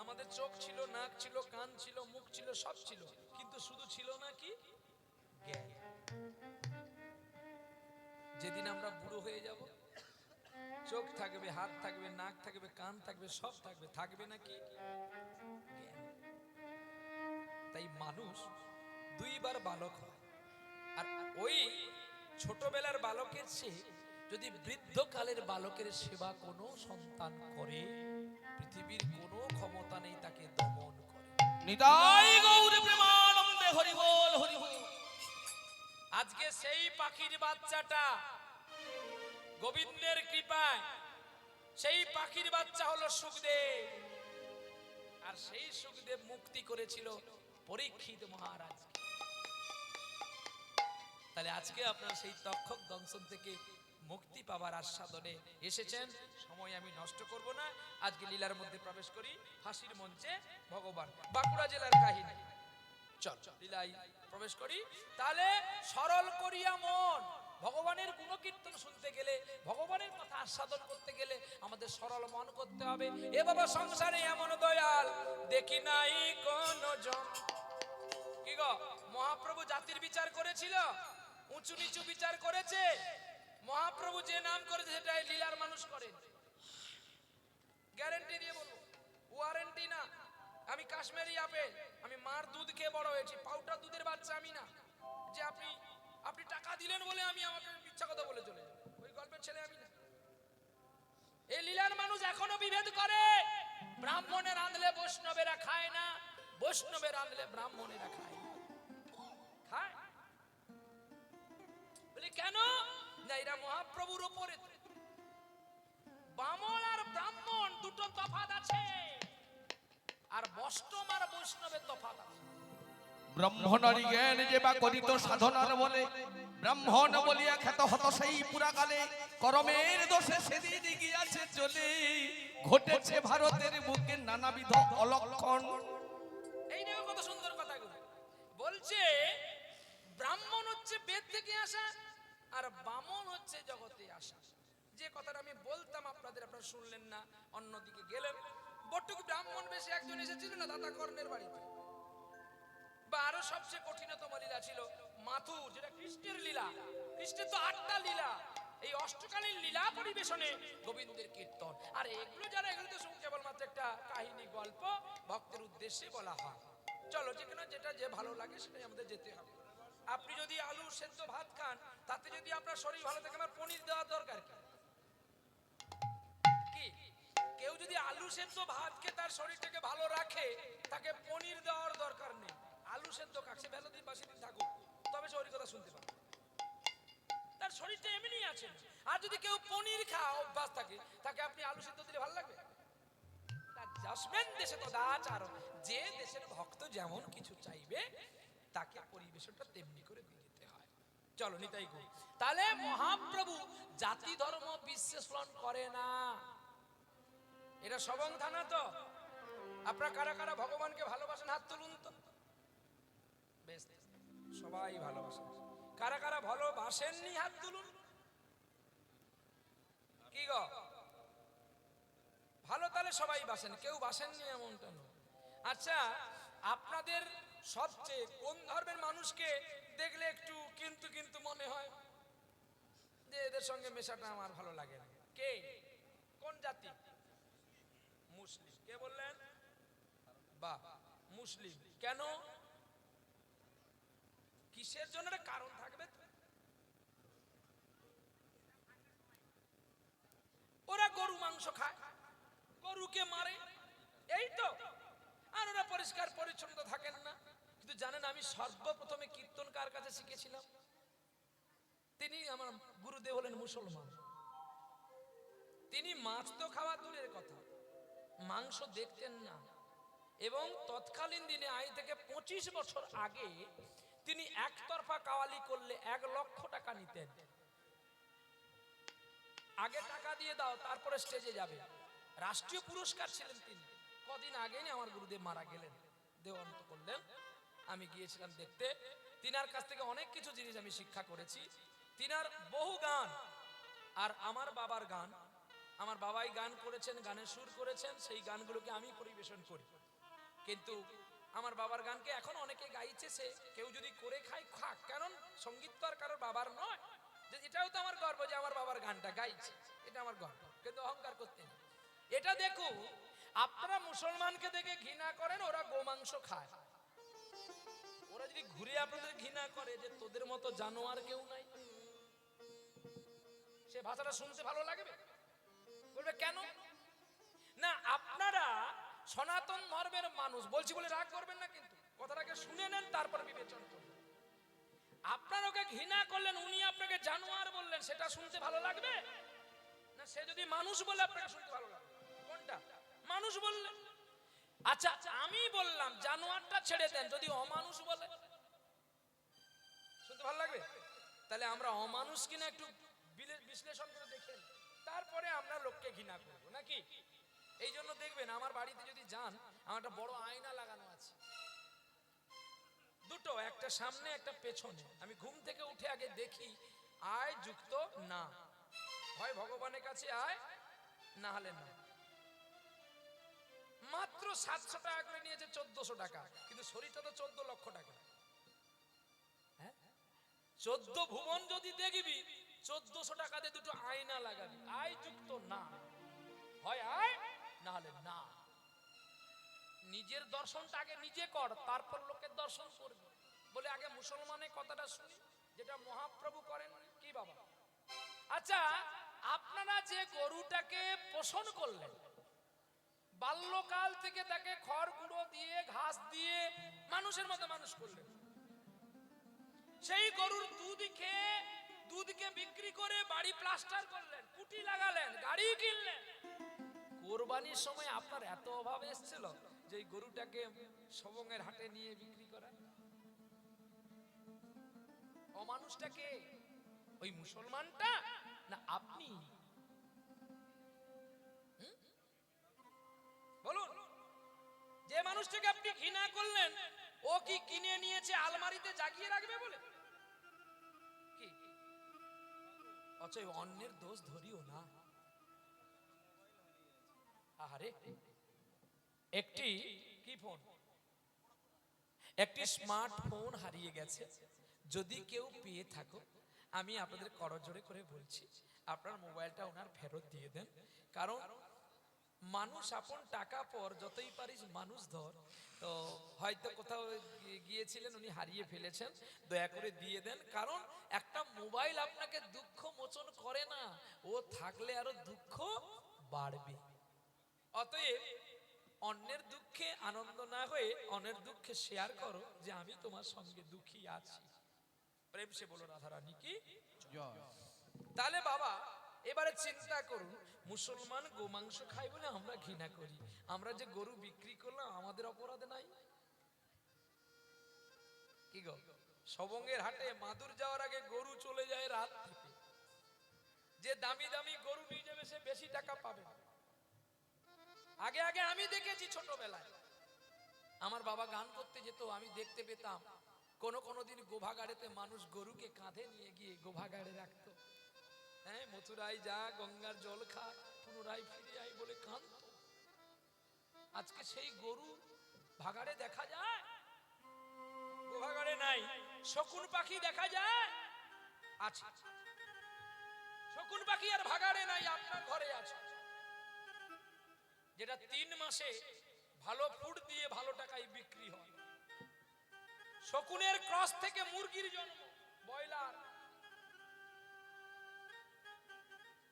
আমাদের চোখ ছিল, নাক ছিল, কান ছিল, মুখ ছিল, সব ছিল, কিন্তু শুধু ছিল না কি? জ্ঞান। যেদিন আমরা বুড়ো হয়ে যাব চোখ থাকবে, হাত থাকবে, নাক থাকবে, কান থাকবে, সব থাকবে, থাকবে নাকি জ্ঞান। তাই মানুষ দুইবার বালক হয়। আর ওই ছোটবেলার বালকের চেয়ে যদি বৃদ্ধকালের বালকের সেবা কোনো সন্তান করে, পৃথিবীর কোনো ক্ষমতা নেই তাকে দমন করে। নিতাই গৌর প্রেমানন্দে হরি বল হরি বল। আজকে সেই পাখির বাচ্চাটা গোবিন্দের কৃপায়, সেই পাখির বাচ্চা হলো সুখদেব। আর সেই সুখদেব মুক্তি করেছিল পরীক্ষিত মহারাজ। তাহলে আজকে আপনারা সেই তক্ষক দংশন থেকে মুক্তি পাবার আস্বাদনে এসেছেন। সময় আমি নষ্ট করব না, আজকে লীলার মধ্যে প্রবেশ করি। ফাঁসির মঞ্চে ভগবান, বাঁকুড়া জেলার কাহিনী। চল লীলাই প্রবেশ করি। তাহলে সরল করিয়া মন, ভগবানের গুণকীর্তন শুনতে গেলে, ভগবানের কথা আস্বাদন করতে গেলে আমাদের সরল মন করতে হবে। এ বাবা, সংসারে এমন দয়াল দেখি নাই কোন জন। কি গো, মহাপ্রভু জাতির বিচার করেছিল? উঁচু নিচু বিচার করেছে? মহাপ্রভু যে নাম করেছে সেটাই লীলার মানুষ করে। গ্যারান্টি দিয়ে বলবো, ওয়ারেন্টি না। আমি কাশ্মীরি আপেল, আমি মার দুধ খেয়ে বড় হয়েছি, পাউডার দুধের বাচ্চা আমি না যে আপনি টাকা দিলেন বলে আমি আমাকে মিথ্যা কথা বলে চলে যাব। ওই গল্পের ছেলে আমি না। এই লীলার মানুষ এখনো বিভেদ করে। ব্রাহ্মণে রাঁধলে বৈষ্ণবেরা খায় না, বৈষ্ণবে রাঁধলে ব্রাহ্মণেরা খায় না। খায় বলে কেন? না, এরা মহাপ্রভুর উপরে। বামল আর ব্রাহ্মণ দুটো তফাৎ আছে, আর বৈষ্ণব আর বৈষ্ণবের তফাৎ আছে। ব্রাহ্মণারি জ্ঞান যে বা করিত সাধনার বলে, ব্রাহ্মণ বলিয়া খ্যাত হত সেই পুরাকালে। করমের দোষে সেদিন গিয়াছে চলে, ঘটেছে ভারতের বুকে নানাবিধ অলক্ষণ। এই দেখো কত সুন্দর কথাগুলো বলছে। ব্রাহ্মণ হচ্ছে বেদ থেকে আসা, আর বামন হচ্ছে জগতে আসা। যে কথাটা আমি বলতাম আপনাদের, আপনারা শুনলেন না, অন্যদিকে গেলেন। বটুক ব্রাহ্মণ বেশে একজন এসেছিল না দাদা কর্ণের বাড়িতে। বা আরো সবচেয়ে কঠিনতম লীলা ছিল মাথুর, যেটা কৃষ্ণের লীলা। কৃষ্ণের তো 8টা লীলা, এই অষ্টকালীন লীলা পরিবেশনে গোবিন্দের কীর্তন। আর এগুলো যারা, এগুলো তো কেবলমাত্র একটা কাহিনী, গল্প, ভক্তের উদ্দেশ্যে বলা হয়। চলো, যেখানে যেটা যে ভালো লাগে সেটাই আমাদের যেতে হবে। আপনি যদি আলু সেদ্ধ ভাত খান, তাতে যদি আপনার শরীর ভালো থাকে, আমার পনির দেওয়ার দরকার কি? কেউ যদি আলু সেদ্ধ ভাত খেয়ে তার শরীরটাকে ভালো রাখে, তাকে পনির দেওয়ার দরকার নেই। আলু সেদ্ধ কাছে বেলা দিন বাসি দিন থাকুক, তবে শরীর কথা শুনতে পাবে, তার শরীরটা এমনি আছে। আর যদি কেউ পনির খাওয়া অভ্যাস থাকে, তাকে আপনি আলু সেদ্ধ দিলে ভালো লাগবে? তার জাসমেন দেশে তো দাচার, যে দেশের ভক্ত যেমন কিছু চাইবে তাকে পরিবেশনটা তেমনি করে দিয়ে দিতে হয়। চলো নিতাই গো। তাহলে মহাপ্রভু জাতি ধর্ম বিশ্লেষণ করে না। এটা সবং থানা তো। আপনারা কারা কারা ভগবানকে ভালোবাসেন হাত তুলুন তো। বেশ, সবাই ভালোবাসেন। কারা কারা ভালোবাসেননি হাত তুলুন। কি গো, ভালো তাহলে সবাই বাসেন, কেউ বাসেননি এমনটা নয়। আচ্ছা, আপনাদের সবচেয়ে কোন ধর্মের মানুষকে দেখলে একটু কিন্তু কিন্তু মনে হয় যে এদের সঙ্গে মেশাটা আমার ভালো লাগে না? কে, কোন জাতি? মুসলিম। কে বললেন? বাহ, মুসলিম। কেন? কিসের জন্য? কারণ থাকবে তো। ওরা গরু মাংস খায়, গরুকে মারে, এই তো। আর ওরা পরিষ্কার পরিচ্ছন্ন থাকেন না। কিন্তু জানেন, আমি সর্বপ্রথমে কীর্তন কার কাছে শিখেছিলাম? তিনি আমার গুরুদেব হলেন মুসলমান। তিনি মাছ তো খাওয়া দূরের কথা, মাংস দেখতেন না। এবং তৎকালীন দিনে, আজ থেকে 25 বছর আগে, তিনি একতরফা কাওয়ালি করলে 1 লক্ষ টাকা নিতেন। আগে টাকা দিয়ে দাও, তারপরে স্টেজে যাবে। রাষ্ট্রীয় পুরস্কার ছিলেন তিনি। কদিন আগেই আমার গুরুদেব মারা গেলেন, দেওয়ান্ত করলেন। আমি গিয়েছিলাম দেখতে। তিনার কাছ থেকে অনেক কিছু জিনিস আমি শিক্ষা করেছি। তিনার বহু গান, আর আমার বাবার গান, আমার বাবাই গান করেছেন, গানের সুর করেছেন, সেই গানগুলোকে আমি পরিবেশন করি। কিন্তু আমার বাবার গানকে এখন অনেকে গাইছে, সে কেউ যদি করে খায় খাক, কারণ সঙ্গীত তো আর কারোর বাবার নয়, যে এটাও তো আমার গর্ব যে আমার বাবার গানটা গাইছে, এটা আমার গর্ব, কিন্তু অহংকার করতে নেই। এটা দেখুন, আপনারা মুসলমানকে দেখে ঘৃণা করেন, ওরা গোমাংস খায়। ওরা যদি ঘুরে আপনাদের ঘৃণা করে যে তোদের মতো জানোয়ার কেউ নাই, সে ভাষাটা শুনতে ভালো লাগবে? বলবে কেন না? আপনারা সনাতন ধর্মের মানুষ, বলছি বলে রাগ করবেন না, কিন্তু কথাটাকে শুনে নেন, তারপর বিবেচনা করবেন। আপনার ওকে ঘৃণা করলেন, উনি আপনাকে জানোয়ার বললেন, সেটা শুনতে ভালো লাগবে না সে যদি মানুষ বলে আপনাকে শুনতে ভালো লাগবে? কোনটা? মানুষ বললেন। আচ্ছা, আমি বললাম জানোয়ারটা ছেড়ে দেন, যদি অমানুষ বলে শুনতে ভালো লাগবে? তাহলে আমরা অমানুষ কিনা একটু বিশ্লেষণ করে দেখেন, তারপরে আমরা লোককে ঘৃণা করব নাকি? এই জন্য দেখবেন আমার বাড়িতে যদি যান, আমার একটা বড় আয়না লাগানো আছে, দুটো, একটা সামনে একটা পেছনে। আমি ঘুম থেকে উঠে আগে দেখি আয় যুক্ত না, হয় ভগবানের কাছে আয়, না হলে না। মাত্র 700 টাকা করে নিয়েছে, 1400 টাকা, কিন্তু শরীরটা তো 14 লক্ষ টাকা। হ্যাঁ, 14 ভুবন যদি দেখবি, 1400 টাকা দিয়ে দুটো আয়না লাগাবি, আয় যুক্ত না, হয় আয় না হলে না। নিজের দর্শনটা আগে নিজে কর, তারপর লোকের দর্শন করবি। বলে আগে মুসলমানের কথাটা শুনি, যেটা মহাপ্রভু করেন কি বাবা? আচ্ছা, আপনারা যে গরুটাকে পোষণ করলেন, বাল্যকাল থেকে তাকে খড় গুঁড়ো দিয়ে ঘাস দিয়ে মানুষের মতো মানুষ করলেন, সেই গরুর দুধকে বিক্রি করে বাড়ি প্লাস্টার করলেন, কুটি লাগালেন, গাড়ি কিনলেন, কোরবানির সময় আপনার এত অভাব এসেছিল যে এই গরুটাকে সবংয়ের হাটে নিয়ে বিক্রি করা? অমানুষটাকে ওই মুসলমানটা না আপনি? বলুন, যে মানুষটাকে আপনি ঘৃণা করলেন, ও কি কিনে নিয়েছে আলমারিতে জাগিয়ে রাখবে বলে? কি অচয় অন্যের দোষ ধরিও না। আরে একটি কি ফোন, একটি স্মার্টফোন হারিয়ে গেছে। যদি কেউ পেয়ে থাকো, আমি আপনাদের করজোড়ে করে বলছি, আপনার মোবাইলটা ওনার ফেরত দিয়ে দেন। কারণ মানুষ আপন টাকা পর, যতই পারিস মানুষ ধর। তো হয়তো কোথাও গিয়েছিলেন, উনি হারিয়ে ফেলেছেন, দয়া করে দিয়ে দেন। কারণ একটা মোবাইল আপনাকে দুঃখ মোচন করে না, ও থাকলে আরো দুঃখ বাড়বে। অতএব অন্যের দুঃখে আনন্দ না হয়ে অন্যের দুঃখে শেয়ার করো যে আমি তোমার সঙ্গে দুঃখী আছি। প্রেম সে বলো রাধা রানী কি। তাহলে বাবা এবারে চিন্তা করুন, মুসলমান গোমাংস খাই বলে আমরা ঘৃণা করি, আমরা যে গরু বিক্রি করলাম আমাদের অপরাধ নাই? কি গো, সবংয়ের হাটে মাদুর যাওয়ার আগে গরু চলে যায় রাত থেকে, যে দামি দামি গরু নিয়ে যাবে সে বেশি টাকা পাবে। আগে আগে আমি দেখেছি ছোটবেলায়, আমার বাবা গান করতে যেত, আমি দেখতে পেতাম কোন দিন গোভাগাড়েতে মানুষ গরুকে কাঁধে নিয়ে গিয়ে গোভাগাড়ে রাখতো। হ্যাঁ, মথুরায় যা, গঙ্গার জল খা, পুনরায় ফিরে আয় বলে কাঁদত। আজকে সেই গরু ভাগাড়ে দেখা যায়? গোভাগাড়ে নাই। শকুন পাখি দেখা যায়? আছে। শকুন পাখি আর ভাগাড়ে নাই, আপনার ঘরে আছে, যেটা 3 মাসে ভালো ফুড দিয়ে ভালো টাকায় বিক্রি হয়। শকুনের ক্রস থেকে মুরগির জন্ম, ব্রয়লার।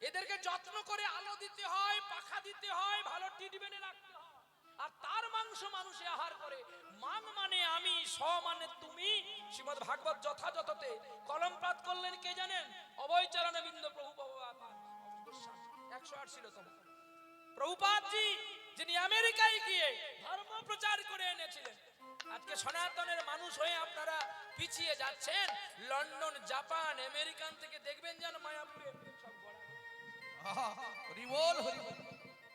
এদেরকে যত্ন করে আলো দিতে হয়, পাখা দিতে হয়, ভালো ট্রিটমেন্টে রাখতে হয়, আর তার মাংস মানুষে আহার করে। মান মানে আমি, স মানে তুমি। শ্রীমদ্ ভাগবত যথাযথতে কলমপাত করলেন কে জানেন? অভয়চরণ বিন্দ প্রভুপাদ 108 ছিল তোমার প্রভুপাদজি, যিনি আমেরিকায় গিয়ে ধর্ম প্রচার করে এনেছিলেন। আজকে সনাতনের মানুষ হয়ে আপনারা পিছিয়ে যাচ্ছেন। লন্ডন, জাপান, আমেরিকান থেকে দেখবেন যেন মায়াপুরে সব গড়া। হরিবল হরিবল।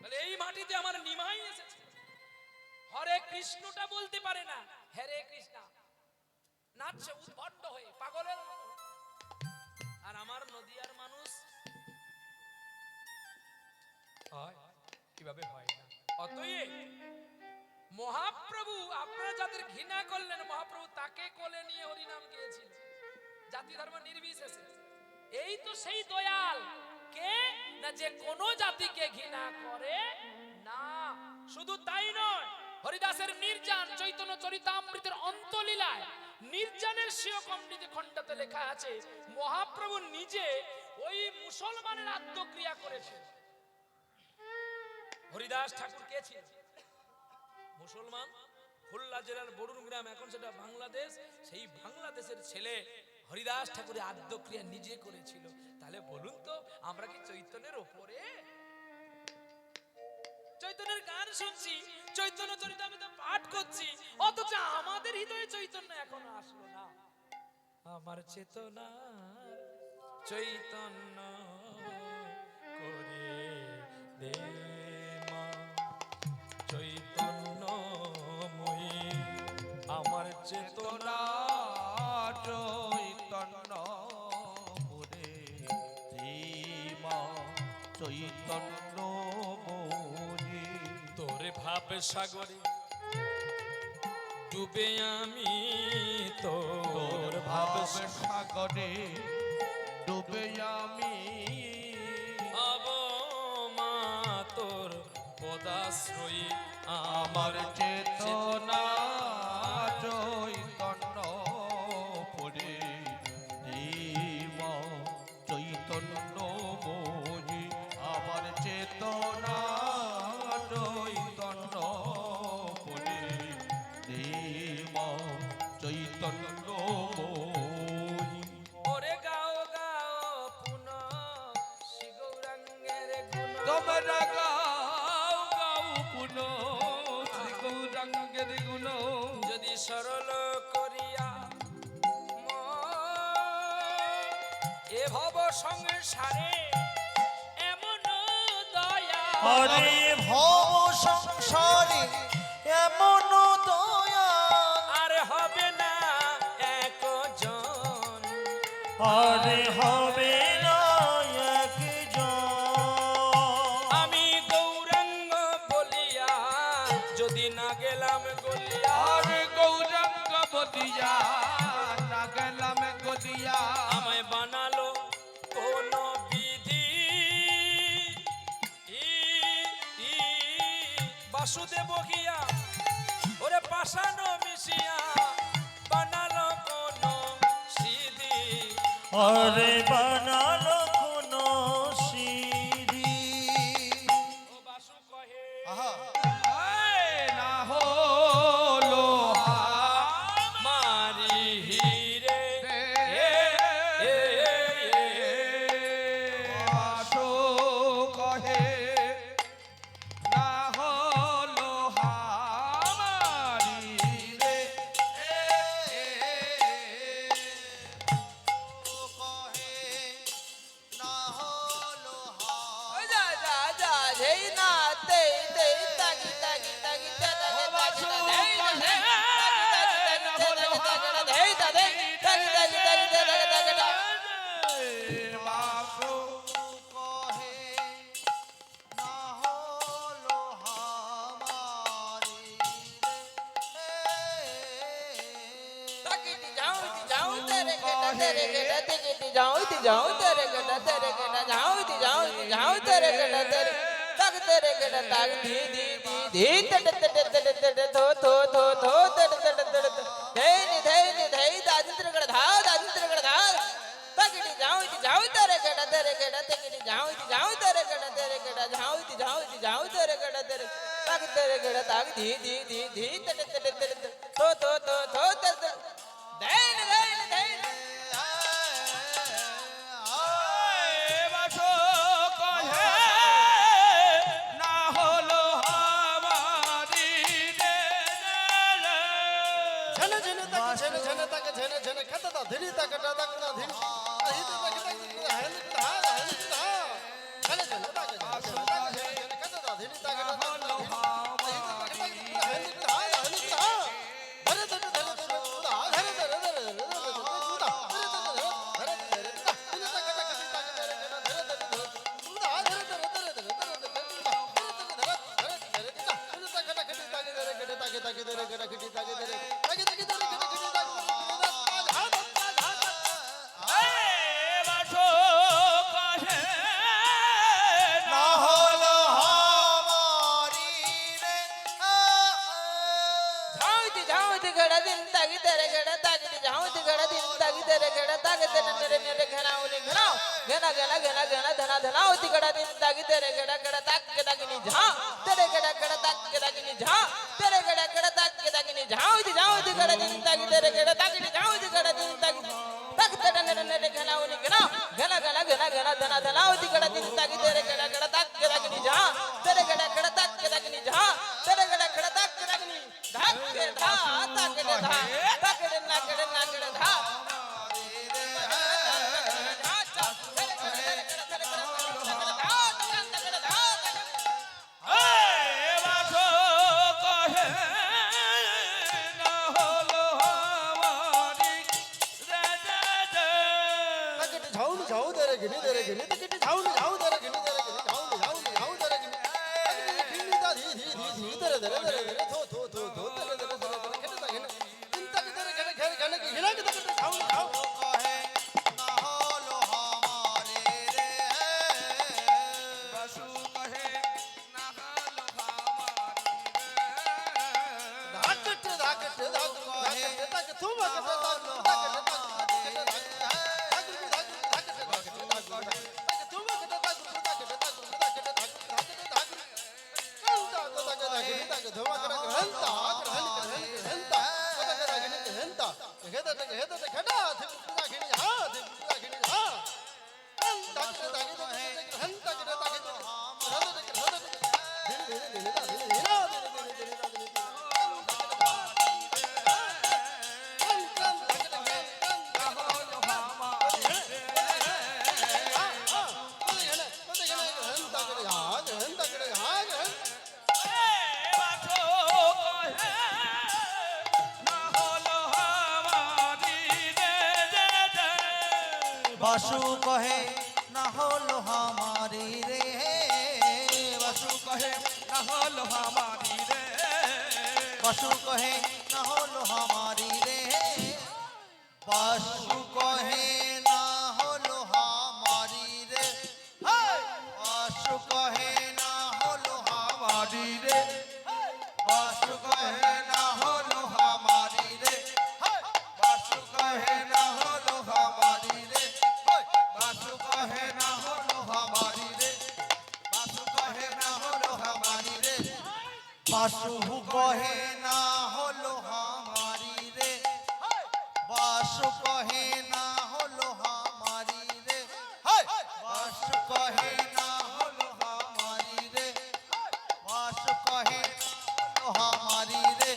তাহলে এই মাটিতে আমার নিমাই এসেছে, হরে কৃষ্ণটা বলতে পারে না, হরে কৃষ্ণ নাচছে উদ্ভণ্ড হয়ে পাগলের মতো। আর আমার নদিয়ার মানুষ হয় কিভাবে হয় না। অতএব মহাপ্রভু আপনারা যাদের ঘৃণা করলেন, মহাপ্রভু তাকে কোলে নিয়ে হরিনাম গেয়েছিল, জাতি ধর্ম নির্বিশেষে। এই তো সেই দয়াল কে না যে কোনো জাতিকে ঘৃণা করে না। শুধু তাই নয়, হরিদাসের নির্জান চৈতন্য চরিতামৃতের অন্তলীলায় নির্জানের স্বীয় কমনীতি খণ্ডতে লেখা আছে মহাপ্রভু নিজে ওই মুসলমানের আত্মক্রিয়া করেছেন। হরিদাস ঠাকুর কে ছিলেন? মুসলমান, খুলনা জেলার বরুণ গ্রাম, এখন সেটা বাংলাদেশ। সেই বাংলাদেশের ছেলে হরিদাস ঠাকুরের আদ্যক্রিয়া নিজে করেছিল। তাহলে বলুন তো, আমরা কি চৈতন্যের ওপরে? চৈতন্যের গান শুনছি, চৈতন্য চরিতামৃত পাঠ করছি, অথচ আমাদের হৃদয়ে চৈতন্য এখনো আসলো না। আমার চেতনা চৈতন্য করে দে মা, চৈতন্যময়ী আমার চেতনা চৈতন্য পুরে ধীমা চৈতন্য মনি। তোর ভাব সাগরে ডুবে আমি, তোর ভাব সাগরে ডুবে আমি আব মা, তোর পদাশ্রয়ী আমার চেতনা চৈতন্য পুরে ধীমা চৈতন্য মনি। আমার চেতনা চৈতন্য পুরে ধীমা চৈতন্য মনি। ওরে গাও গাও পুন শ্রী গৌরাঙ্গের গুণ, তোমরা গাও গাও পুন শ্রী গৌরাঙ্গের গুণ। যদি সরল করিয়া এ ভব সংসারে এমন দয়া হরে ভব সংসারে এমন দয়া আর হবে না একজন, আরে হবে না একজন। আমি গৌরাঙ্গ বলিয়া যদি না গেলাম গলিয়া, আর গৌরাঙ্গ বলিয়া না গেলাম গলিয়া। আমায় বানালো কোন বিধি বাসুদেব গিয়া ওরে পাশানো মিশিয়া বানালো কোন সিধি। আরে বানালো কোন সিঁড়ি। ও বাসু কহে না হলো মারি হিরে বাসো কহে না হলো হামারি রে। বাসো বাসো কহে না হলো হামারি রে। ঝেনে ঝেনে তাকে ঝেনে ঝেনে তাকে ঝেনে ঝেনে খেতে দাও ধীরে তাকে ডাক না ধীরে আহিতে তাকে তাকে হেলে দা হেলে দা ঝেনে ঝেনে তাকে ঝেনে তাকে ঝেনে খেতে দাও ধীরে তাকে ডাক না হলো হামারি হেলে দা হেলে দা ধরে ধরে ধরে ধরে দা ধরে ধরে ধরে ধরে দা ধরে ধরে ধরে ধরে তাকে তাকে তাকে ধরে ধরে ধরে দা ধরে ধরে ধরে ধরে বাসো ঝাউতি ঝাউতি গড়া দিন তাগি তেরে গড়া তাগি ঝাউতি গড়া দিন তাগি তেরে গড়া তাগি তেরে নেরে নেরে ঘনাউনি ঘনাও ঘনা ঘনা ঘনা ঘনা ধনা ধনাউতি গড়া দিন তাগি তেরে গড়া গড়া তাগি তাগিনি ঝা তেরে গড়া গড়া তাগি তাগিনি ঝা তেরে গড়া গড়া তাগি তাগিনি ঝাউতি ঝাউতি গড়া দিন তাগি তেরে গড়া তাগি ঝাউতি গড়া দিন তাগি তাগি তেরে নেরে নেরে ঘনাউনি ঘনাও ঘনা ঘনা ঘনা ঘনা ধনা ধনাউতি গড়া দিন তাগি তেরে গড়া গড়া তাগি তাগিনি ঝা তেরে গড়া গড়া তাগি তাগিনি ঝা তেরে গড়া গড়া তাগি তাগিনি ধাকে ধা তাকে ধা তাকে না করে না করে ধা ঝাউনি ঝাউ দেরে গিনি দেরে গিনি তাকে ঝাউনি ঝাউ দেরে গিনি দেরে গিনি ঝাউনি ঝাউনি ঝাউ দেরে গিনি গিনি তা ধি ধি ধি ধি দেরে দেরে দেরে দেরে থো থো থো থো দেরে দেরে দেরে দেরে খেতে তা খেতে চিন্তা কে দেরে খেতে খেতে খেতে কি হিলা কে তাকে ঝাউনি ঝাউ কহে না হলো আমারে রে বাসু কহে না হলো আমারি ধাকটে ধাকটে ধাকটে তাকে তুমা কে ধাকটে ধাকটে বাসু কহে না হলো আমারি রে বাসু কহে না হলো আমারি রে বাসু কহে না হলো আমারি রে বাসু কহে না হলো আমারি রে বাসু কহে না হলো আমারি রে বাসু কহে না হলো আমারি রে বাসু কহে না হলো আমারি রে বাসু কহে না হলো আমারি রে বাসু কহে না হলো আমারি রে বাসু কহে না হলো আমারি রে বাসু কহে না হলো আমারি রে বাসু কহে না হলো আমারি রে বাসু কহে হলো আমারি রে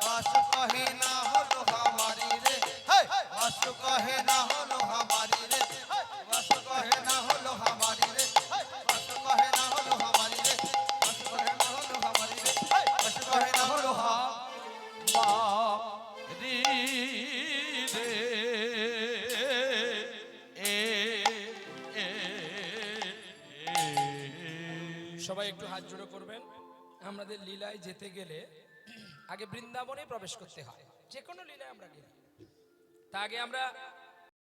বাসু কহে না হলো আমারি রে বাসু কহে না হলো আমারি রে বাসু কহে না হলো আমারি রে বাসু কহে না হলো আমারি রে বাসু কহে না হলো আমারি রে বাসু কহে না হলো আমারি রে এ এ সবাই একটু হাত জোড়ো করবেন। আমাদের লীলায় যেতে গেলে আগে বৃন্দাবনে প্রবেশ করতে হয়, যে কোনো লীলায় আমরা গেলে তা আগে আমরা